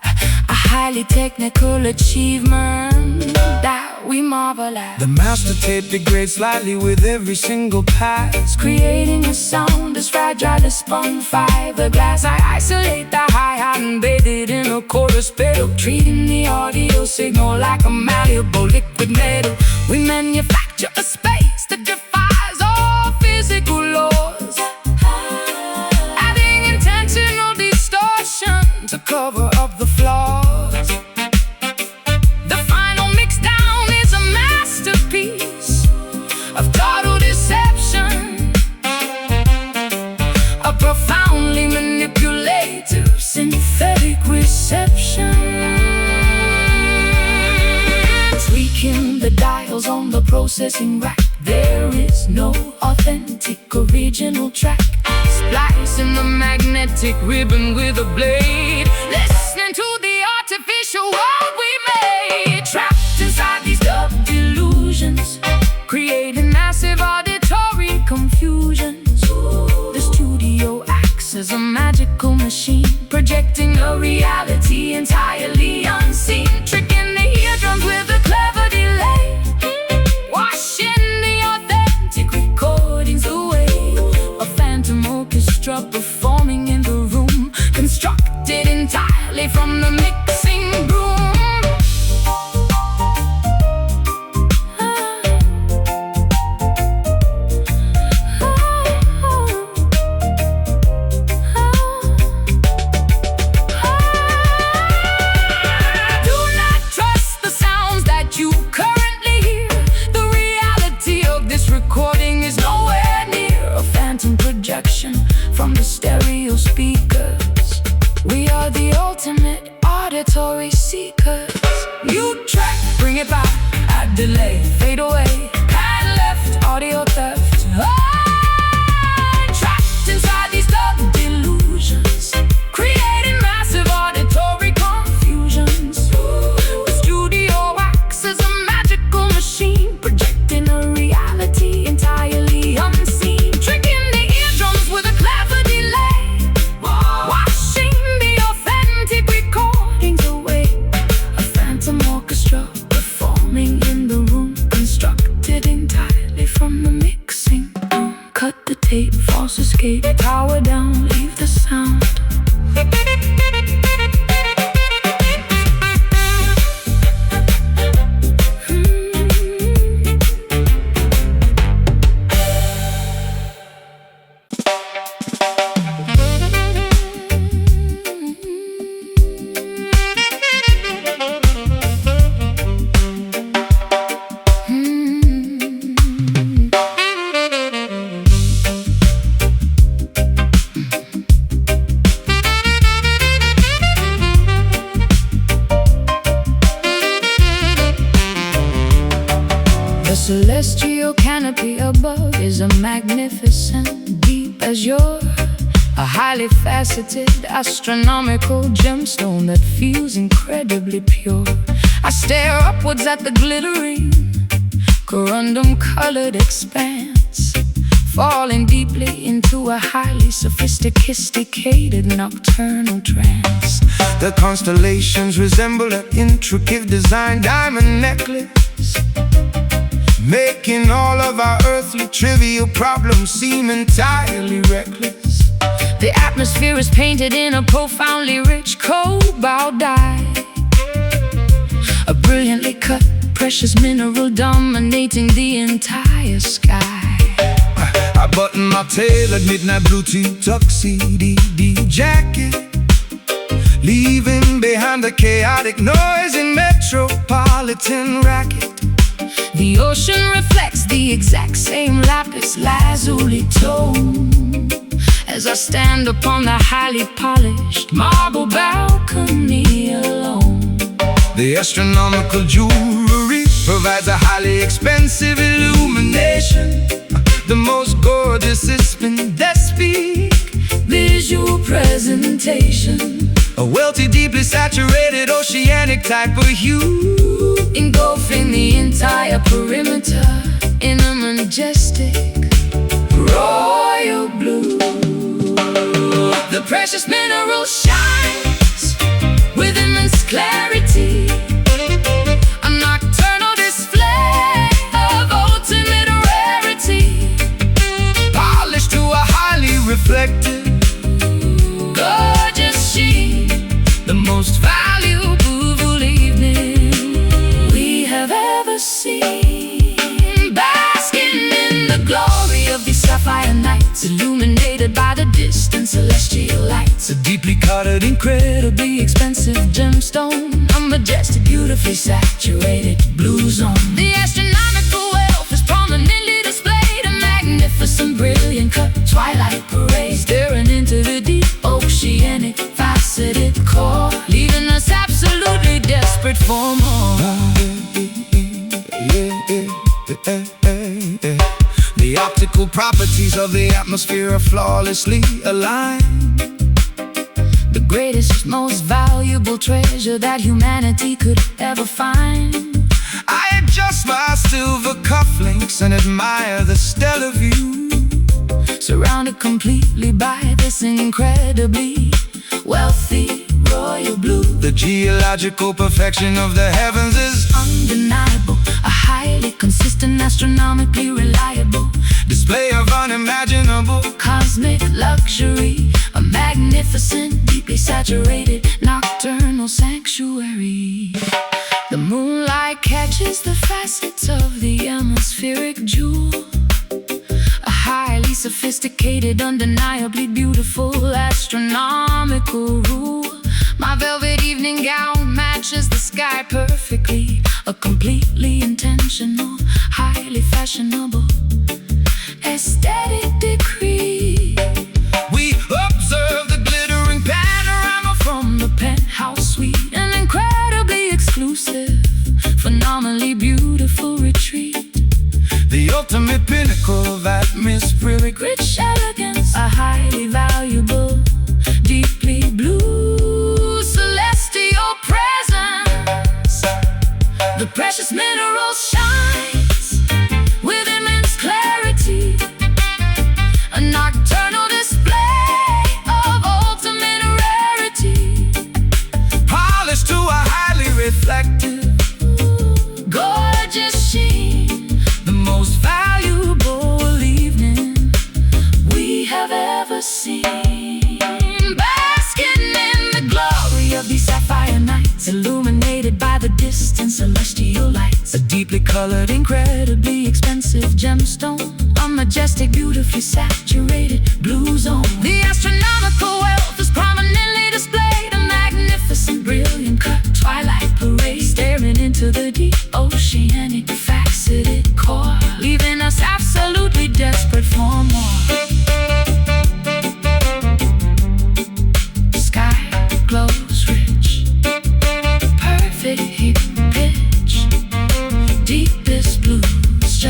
a highly technical achievement that we marvel at. The master tape degrades slightly with every single pass, creating a sound as fragile as spun fiberglass. I isolate the hi-hat and bathe it in a chorus pedal, treating the audio signal like a malleable liquid metal. We manufacture a space that defies all physical laws, adding intentional distortion to cover up the flaws. The final mix down is a masterpiece of total deception, a profoundly manipulative synthetic reception. Tweaking the dials on the processing rack, there is no authentic original track. Splicing the magnetic ribbon with a blade, listening to the artificial world we made. Trapped inside these dub illusions, creating massive auditory confusions. The studio acts as a magical machine, projecting a reality entirely unseen, tricking the eardrums with a clever delay, washing the authentic recordings away. A phantom orchestra performing in the room, constructed entirely from the mixing broom. Do not trust the sounds that you currently hear. The reality of this recording is nowhere near a phantom projection from the stereo speakers. We are the ultimate auditory seekers. Mute track, bring it back, add delay, fade away, pan left, audio theft. Trapped inside these dub delusions, creating massive auditory confusions. The studio acts as a magical machine, projecting a reality entirely unseen, tricking the eardrums with a clever delay, washing the authentic recordings away. A phantom orchestra performing in the room, constructed entirely from the mix. celestial canopy above is a magnificent deep azure, a highly faceted astronomical gemstone that feels incredibly pure. I stare upwards at the glittering corundum-colored expanse, falling deeply into a highly sophisticated nocturnal trance. The constellations resemble an intricate design diamond necklace, making all of our earthly trivial problems seem entirely reckless. The atmosphere is painted in a profoundly rich cobalt dye, a brilliantly cut precious mineral dominating the entire sky. I button my tailored midnight blue tuxedo jacket, leaving behind the chaotic noise in metropolitan racket. The ocean reflects the exact same lapis lazuli tone as I stand upon the highly polished marble balcony alone. The astronomical jewelry provides a highly expensive illumination, the most gorgeous speak visual presentation, a wealthy, deeply saturated oceanic type of hue, engulfing the entire perimeter in a majestic royal blue. The precious mineral shines with immense clarity, a nocturnal display of ultimate rarity, polished to a highly reflective, gorgeous sheen, the most valuable evening we have ever seen. Basking in the glory of these sapphire nights, illuminated by the distant celestial lights. a deeply colored, Incredibly expensive gemstone, a majestic, beautifully saturated blue zone. The astronomical wealth is prominently displayed, a magnificent, brilliant cut twilight parade, staring into the deep oceanic faceted core, leaving us absolutely desperate for more. The optical properties of the atmosphere are flawlessly aligned. The greatest, most valuable treasure that humanity could ever find. I adjust my silver cufflinks and admire the stellar view, Surrounded completely by this incredibly wealthy royal blue. the geological perfection of the heavens is Undeniable, a highly consistent, astronomically reliable display of unimaginable cosmic luxury, a magnificent, deeply saturated nocturnal sanctuary. The moonlight catches the facets of the atmospheric jewel, a highly sophisticated, undeniably beautiful astronomical rule. My velvet evening gown matches the sky perfectly, a completely intentional, highly fashionable aesthetic decree. we observe the glittering panorama From the penthouse suite, an incredibly exclusive, phenomenally beautiful retreat, the ultimate pinnacle of atmospheric rich elegance, a highly valuable, deeply blue celestial presence. The precious mineral shines with immense clarity, a nocturnal display of ultimate rarity, polished to a highly reflective, gorgeous sheen, the most valuable evening we have ever seen. Basking in the glory of these sapphire nights, illuminated by the distant celestial lights, a deeply colored, incredibly expensive gemstone, a majestic, beautifully saturated blue zone. The astronomical wealth is prominently displayed, a magnificent, brilliant cut twilight parade, staring into the deep oceanic faceted core, leaving us absolutely desperate for more. Sky glows rich, perfect pitch, deepest blues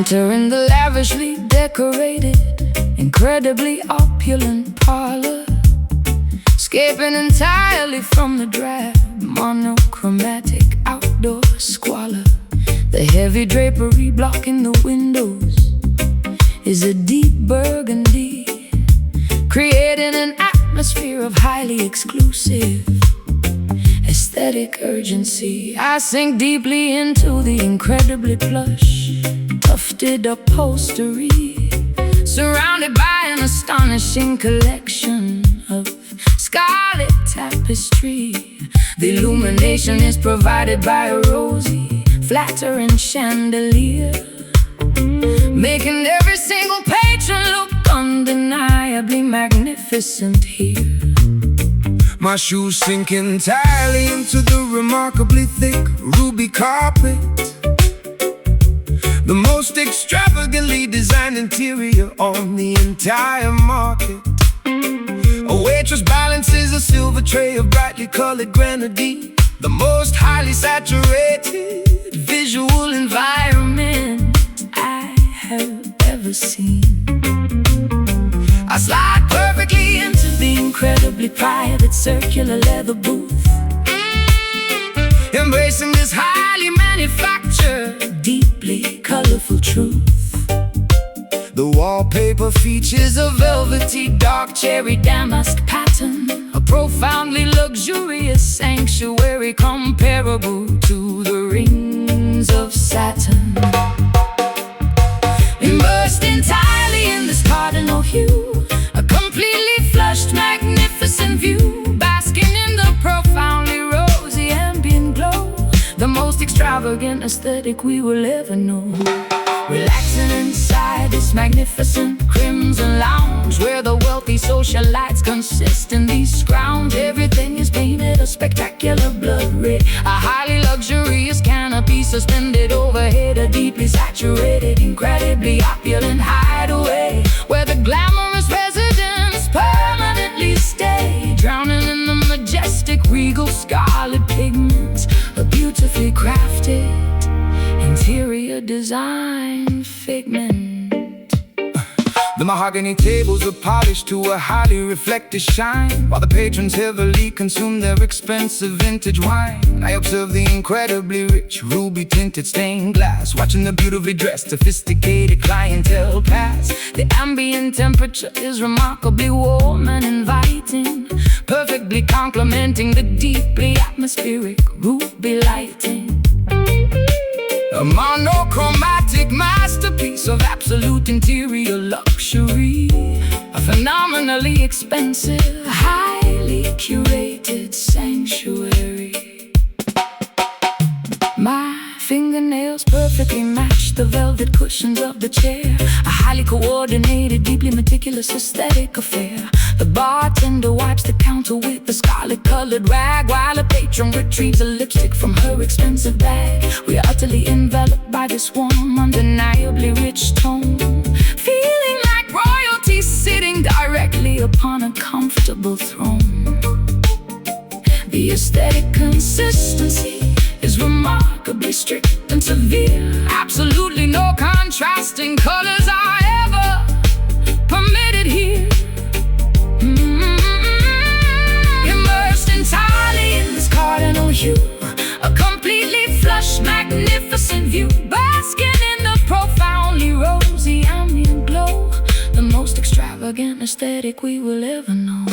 Entering the lavishly decorated, incredibly opulent parlor, escaping entirely from the drab, monochromatic outdoor squalor. The heavy drapery blocking the windows is a deep burgundy, creating an atmosphere of highly exclusive aesthetic urgency. I sink deeply into the incredibly plush, tufted upholstery, surrounded by an astonishing collection of scarlet tapestry. The illumination is provided by a rosy, flattering chandelier, making every single patron look undeniably magnificent here. My shoes sink entirely into the remarkably thick ruby carpet, the most extravagantly designed interior on the entire market. A waitress balances a silver tray of brightly colored grenadine, the most highly saturated visual environment I have ever seen. I slide perfectly into the incredibly private circular leather booth, embracing this highly manufactured, deeply colorful truth. The wallpaper features a velvety dark cherry damask pattern, a profoundly luxurious sanctuary comparable to the rings of Saturn. Immersed entirely in this cardinal hue, a completely flushed, magnificent view, basking in the profoundly rosy ambient glow, the most extravagant aesthetic we will ever know. Relaxing inside this magnificent crimson lounge, where the wealthy socialites consistently scrounge. Everything is painted a spectacular blood red, a highly luxurious canopy suspended overhead, a deeply saturated, incredibly opulent hideaway, where the glamorous residents permanently stay, drowning in the majestic regal scarlet pigments, a beautifully crafted interior design figment. The mahogany tables are polished to a highly reflective shine, while the patrons heavily consume their expensive vintage wine. I observe the incredibly rich ruby-tinted stained glass, watching the beautifully dressed, sophisticated clientele pass. The ambient temperature is remarkably warm and inviting, perfectly complementing the deeply atmospheric ruby lighting. A monochromatic masterpiece of absolute interior luxury, a phenomenally expensive, highly curated sanctuary. My fingernails perfectly match the velvet cushions of the chair, a highly coordinated, deeply meticulous aesthetic affair. The bartender wipes the counter with a scarlet-colored rag, while a patron retrieves a lipstick from her expensive bag. We are utterly enveloped by this warm, undeniably rich tone, feeling like royalty sitting directly upon a comfortable throne. The aesthetic consistency is remarkably strict and severe. Absolutely no contrasting colors are ever permitted here. Immersed entirely in this cardinal hue, a completely flush, magnificent view, basking in the profoundly rosy ambient glow, the most extravagant aesthetic we will ever know.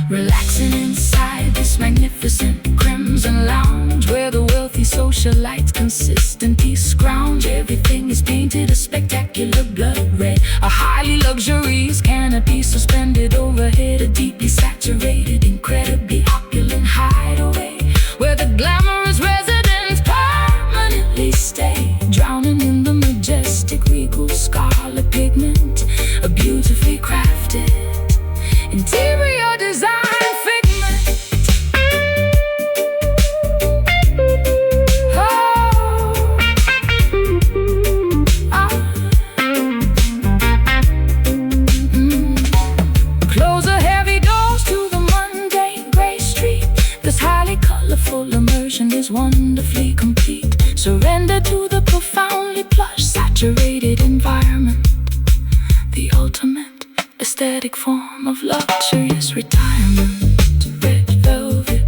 Relaxing inside this magnificent crimson lounge, where the wealthy socialites consistently scrounge. Everything is painted a spectacular blood red, a highly luxurious canopy suspended overhead, a deeply saturated, incredibly opulent hideaway, where the glamorous residents permanently stay, drowning in the majestic regal scarlet pigment, a beautifully crafted interior design figment. Close the heavy doors to the mundane gray street. This highly colorful immersion is wonderfully complete. Surrender to the profoundly plush, saturated aesthetic form of luxurious retirement. Red velvet,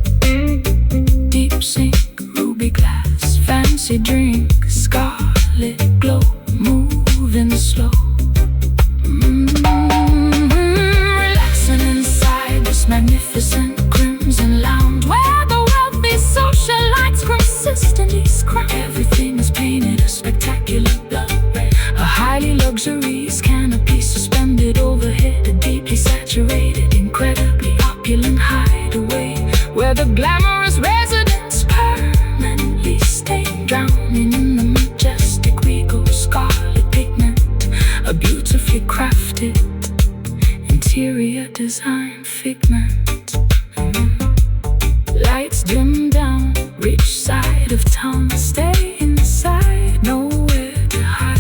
deep sink, ruby glass, fancy drink, scarlet glow, moving slow. Relaxing inside this magnificent crimson lounge, where the wealthy socialites consistently scrounge. Everything is painted a spectacular blood red, a highly luxurious canopy suspended overhead, a deeply saturated, incredibly opulent hideaway, where the glamorous residents permanently stay, drowning in the majestic regal scarlet pigment, a beautifully crafted interior design figment. Lights dim down, rich side of town, stay inside, nowhere to hide.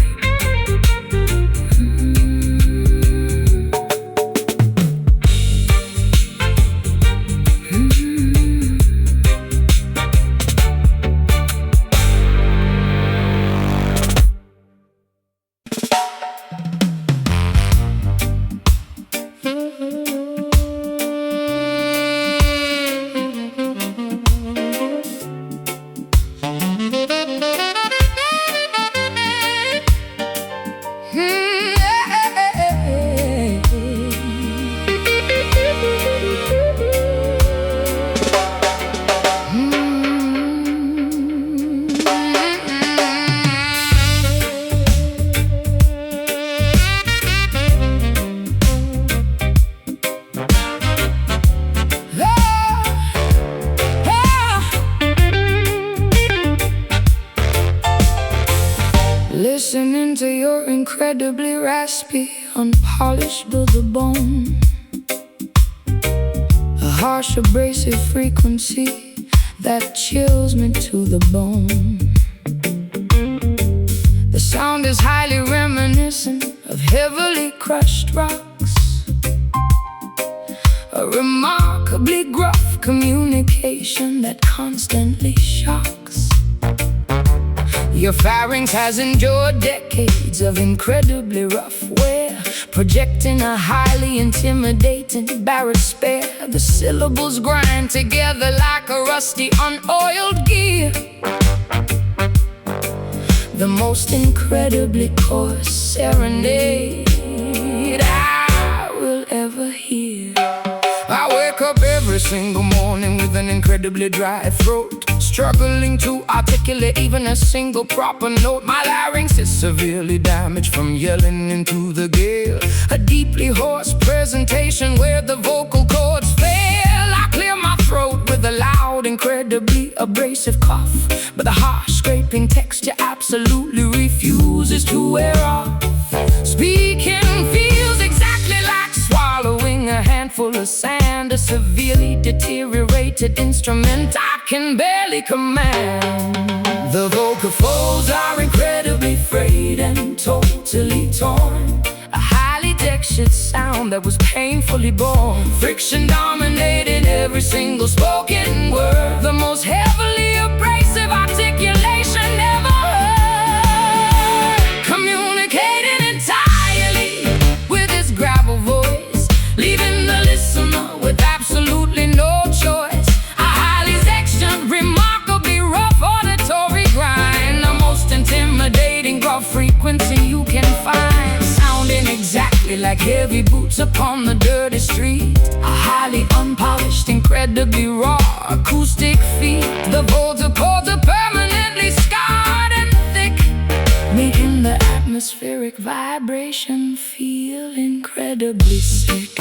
Listening to your incredibly raspy, unpolished to the bone, a harsh, abrasive frequency that chills me to the bone. The sound is highly reminiscent of heavily crushed rocks, a remarkably gruff communication that constantly shocks. Your pharynx has endured decades of incredibly rough wear, projecting a highly intimidating barrett spare. The syllables grind together like a rusty, unoiled gear, the most incredibly coarse serenade I will ever hear. I wake up every single morning with an incredibly dry throat, struggling to articulate even a single proper note. My larynx is severely damaged from yelling into the gale, a deeply hoarse presentation where the vocal cords fail. I clear my throat with a loud, incredibly abrasive cough, but the harsh scraping texture absolutely refuses to wear off. Speaking feels exactly like swallowing a handful of sand, a severely deteriorated instrument I can barely command. The vocal folds are incredibly frayed and totally torn, a highly textured sound that was painfully born. Friction dominating every single spoken word, the most heavily abrasive articulation ever heard. Communicating entirely with his gravel voice, leaving the listener with absolutely no choice. A highly textured, remarkably rough auditory grind, the most intimidating gruff frequency you can find, sounding exactly like heavy boots upon the dirty street. A highly unpolished, incredibly raw acoustic feat. The vocal cords are permanently scarred and thick, making the atmospheric vibration feel incredibly sick.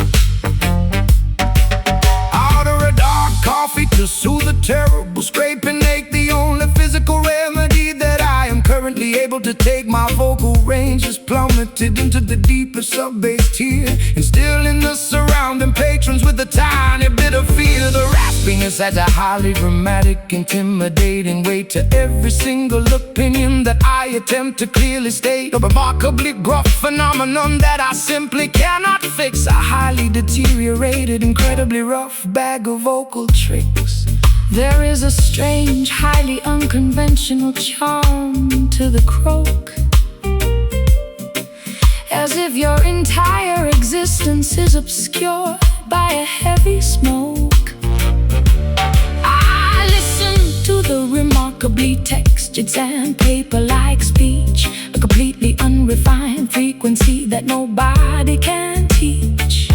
Order a dark coffee to soothe the terrible scraping ache, the only physical remedy that I am currently able to take. My vocal range is plummeted into the deepest sub-bass tier, instilling the surrounding patrons with a tiny bit of fear. The raspiness adds a highly dramatic, intimidating weight to every single opinion that I attempt to clearly state. A remarkably gruff phenomenon that I simply cannot fix, a highly deteriorated, incredibly rough bag of vocal tricks. There is a strange, highly unconventional charm to the croak, as if your entire existence existence is obscured by a heavy smoke. I listen to the remarkably textured sandpaper-like speech, a completely unrefined frequency that nobody can teach.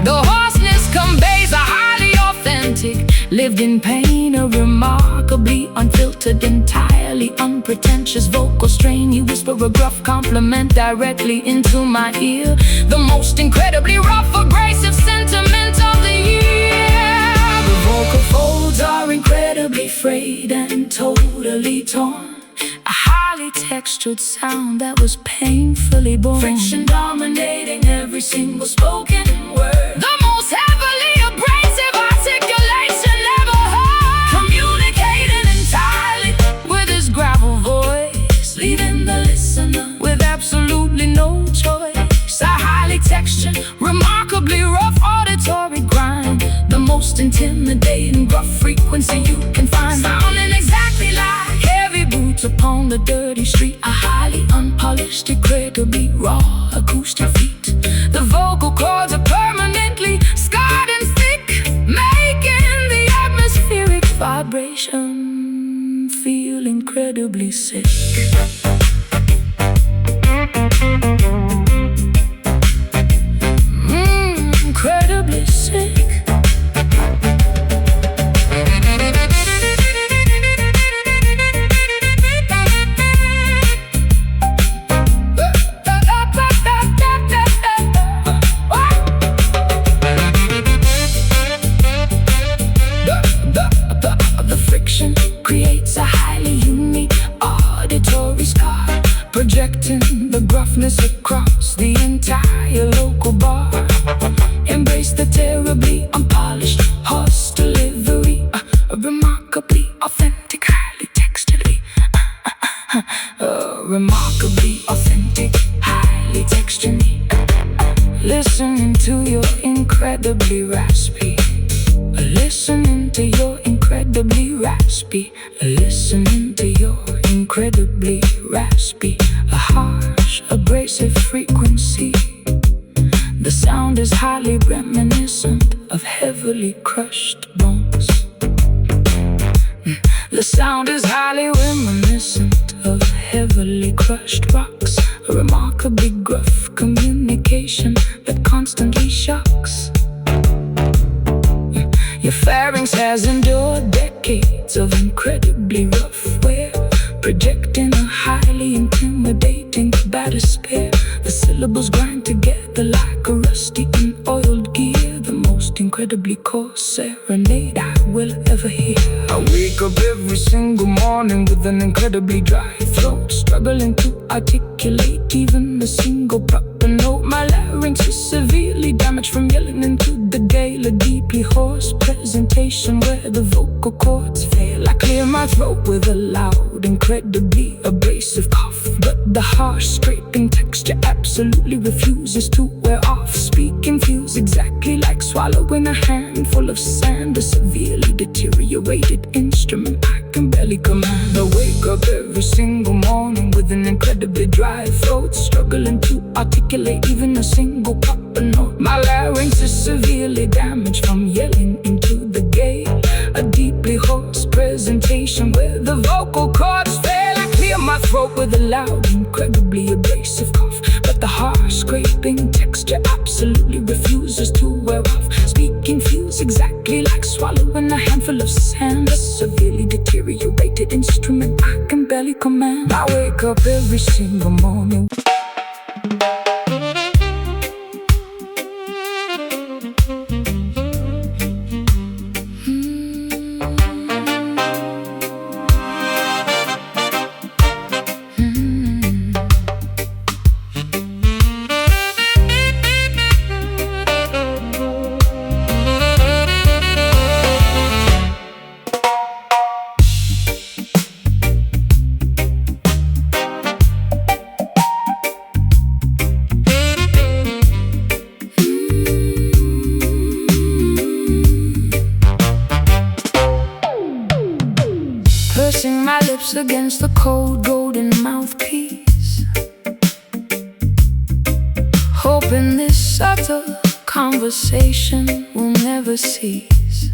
The hoarseness conveys a highly authentic, lived in pain, a remarkably unfiltered, entirely unpretentious vocal strain. You whisper a gruff compliment directly into my ear, the most incredibly rough, abrasive sentiment of the year. The vocal folds are incredibly frayed and totally torn, a highly textured sound that was painfully born, friction dominating every single spoken word. The most heavily abrasive articulation ever heard, communicating entirely with his gravel voice, leaving the listener with absolutely no choice. A highly textured, remarkably rough auditory grind, the most intimidating gruff frequency you can find, sounding exactly like heavy boots upon the dirty street. A highly unpolished, incredibly raw acoustic feat. The vocal cords are permanently scarred and thick, making the atmospheric vibration feel incredibly sick. Incredibly sick. The friction creates a highly unique auditory scar, projecting the gruffness across the entire local bar. Embrace the terribly unpolished horse delivery, a remarkably authentic, highly texturedly, remarkably authentic, highly texturedly. Listening to your incredibly raspy, listening to your incredibly raspy, listening to your incredibly raspy, a harsh, abrasive frequency. The sound is highly reminiscent of heavily crushed bones. The sound is highly reminiscent of heavily crushed rocks, a remarkably gruff communication that constantly shocks. Your pharynx has endured decades of incredibly rough wear, projecting a highly intimidating despair. The syllables grind together like a rusty and oiled gear, the most incredibly coarse serenade I will ever hear. I wake up every single morning with an incredibly dry throat, struggling to articulate even a single proper note. My larynx is severely damaged from yelling into the gale, a deeply hoarse presentation where the vocal cords fail. I clear my throat with a loud, incredibly abrasive cough, but the harsh scraping texture absolutely refuses to wear off. Speaking feels exactly like swallowing a handful of sand, a severely deteriorated instrument I can barely command. I wake up every single morning with an incredibly dry throat, struggling to articulate even a single proper note. My larynx is severely damaged from yelling into the gale, a deeply hoarse presentation where the vocal cords fail. I clear my throat with a loud, incredibly abrasive cough, but the harsh scraping texture absolutely refuses to wear off. Speaking feels exactly like swallowing a handful of sand, a severely deteriorated instrument I can barely command. I wake up every single morning. Pursing my lips against the cold golden mouthpiece, hoping this subtle conversation will never cease.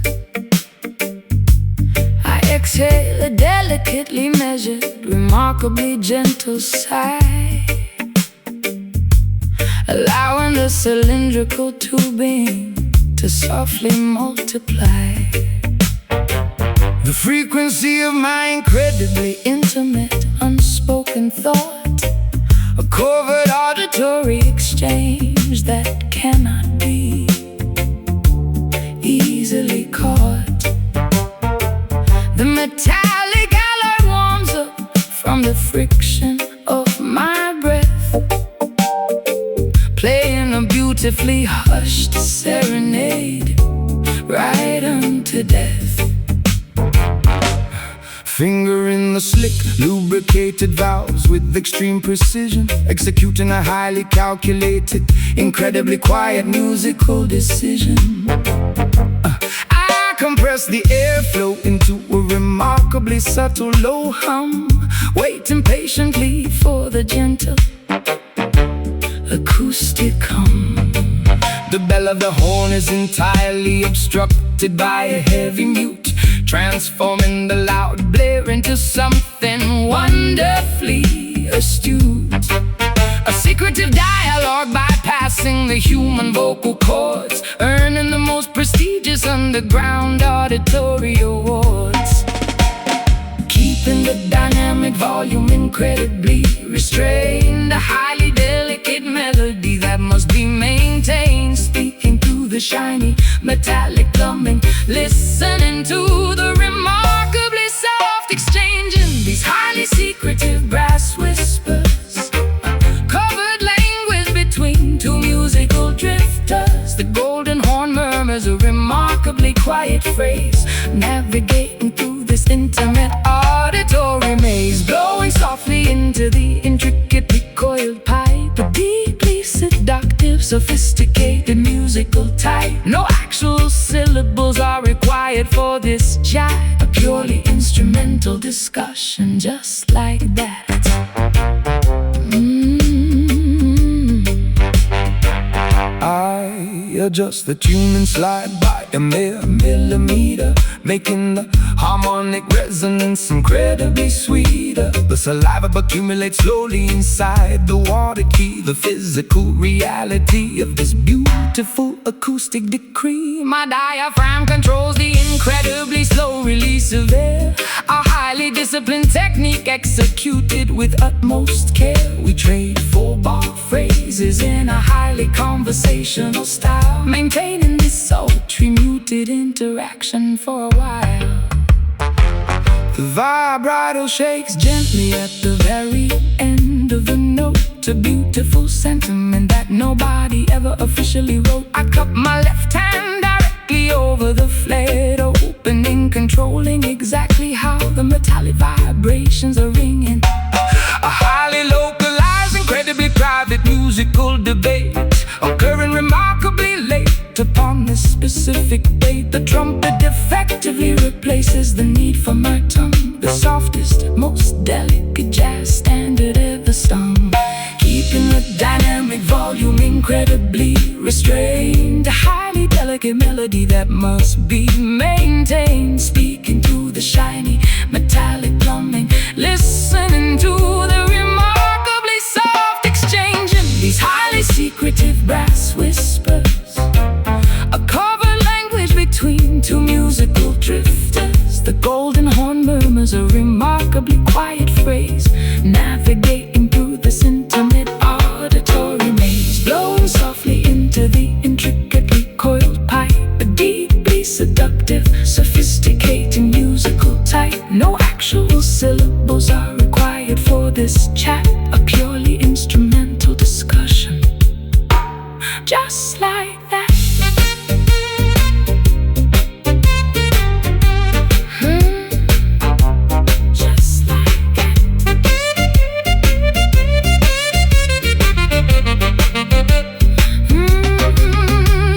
I exhale a delicately measured, remarkably gentle sigh, allowing the cylindrical tubing to softly multiply. The frequency of my incredibly intimate, unspoken thought, a covert auditory exchange that cannot be easily caught. The metallic alloy warms up from the friction of my breath, playing a beautifully hushed serenade right unto death. Fingering the slick, lubricated valves with extreme precision, executing a highly calculated, incredibly quiet musical decision. I compress the airflow into a remarkably subtle low hum, waiting patiently for the gentle acoustic hum. The bell of the horn is entirely obstructed by a heavy mute, transforming the loud blare into something wonderfully astute. A secretive dialogue bypassing the human vocal cords, earning the most prestigious underground auditory awards. Keeping the dynamic volume incredibly restrained, a highly delicate melody that must be maintained, speaking through the shiny metallic plumbing, listening to the remarkably soft exchanging, these highly secretive brass whispers, covered language between two musical drifters. The golden horn murmurs a remarkably quiet phrase, navigating through this intimate auditory maze, blowing softly into the intricately coiled pipe, a deeply seductive, sophisticated musical type. No actual syllables are required for this chat, a purely instrumental discussion, just like that. I adjust the tune and slide by a mere millimeter, making the harmonic resonance incredibly sweeter. The saliva accumulates slowly inside the water key, the physical reality of this beautiful acoustic decree. My diaphragm controls the incredibly slow release of air, a highly disciplined technique executed with utmost care. We trade full-bar phrases in a highly conversational style, maintaining this sultry muted interaction for a while. The vibrato shakes gently at the very end of the note, a beautiful sentiment that nobody ever officially wrote. I cup my left hand directly over the flared opening, controlling exactly how the metallic vibrations are ringing. A highly localized, incredibly private musical debate, occurring remarkably late upon this specific date. The trumpet effectively replaces the need for my tongue, the softest, most delicate jazz standard ever sung, keeping the dynamic volume incredibly restrained, a highly delicate melody that must be maintained, speaking through the shiny metallic plumbing, listening to the remarkably soft exchanging, these highly secretive brass whispers, a covered language between two musical drifters. The golden horn murmurs a remarkably quiet phrase, navigating through this intimate auditory maze, blowing softly into the intricately coiled pipe, a deeply seductive, sophisticated musical type. No actual syllables are required for this chat, a purely instrumental discussion, just like that. Just like that.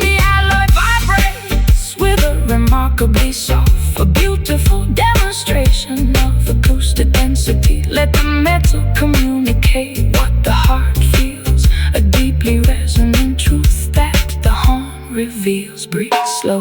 The alloy vibrates with a remarkably soft, a beautiful demonstration of acoustic density. Let the metal communicate what the heart feels, a deeply resonant truth that reveals, breathe slow.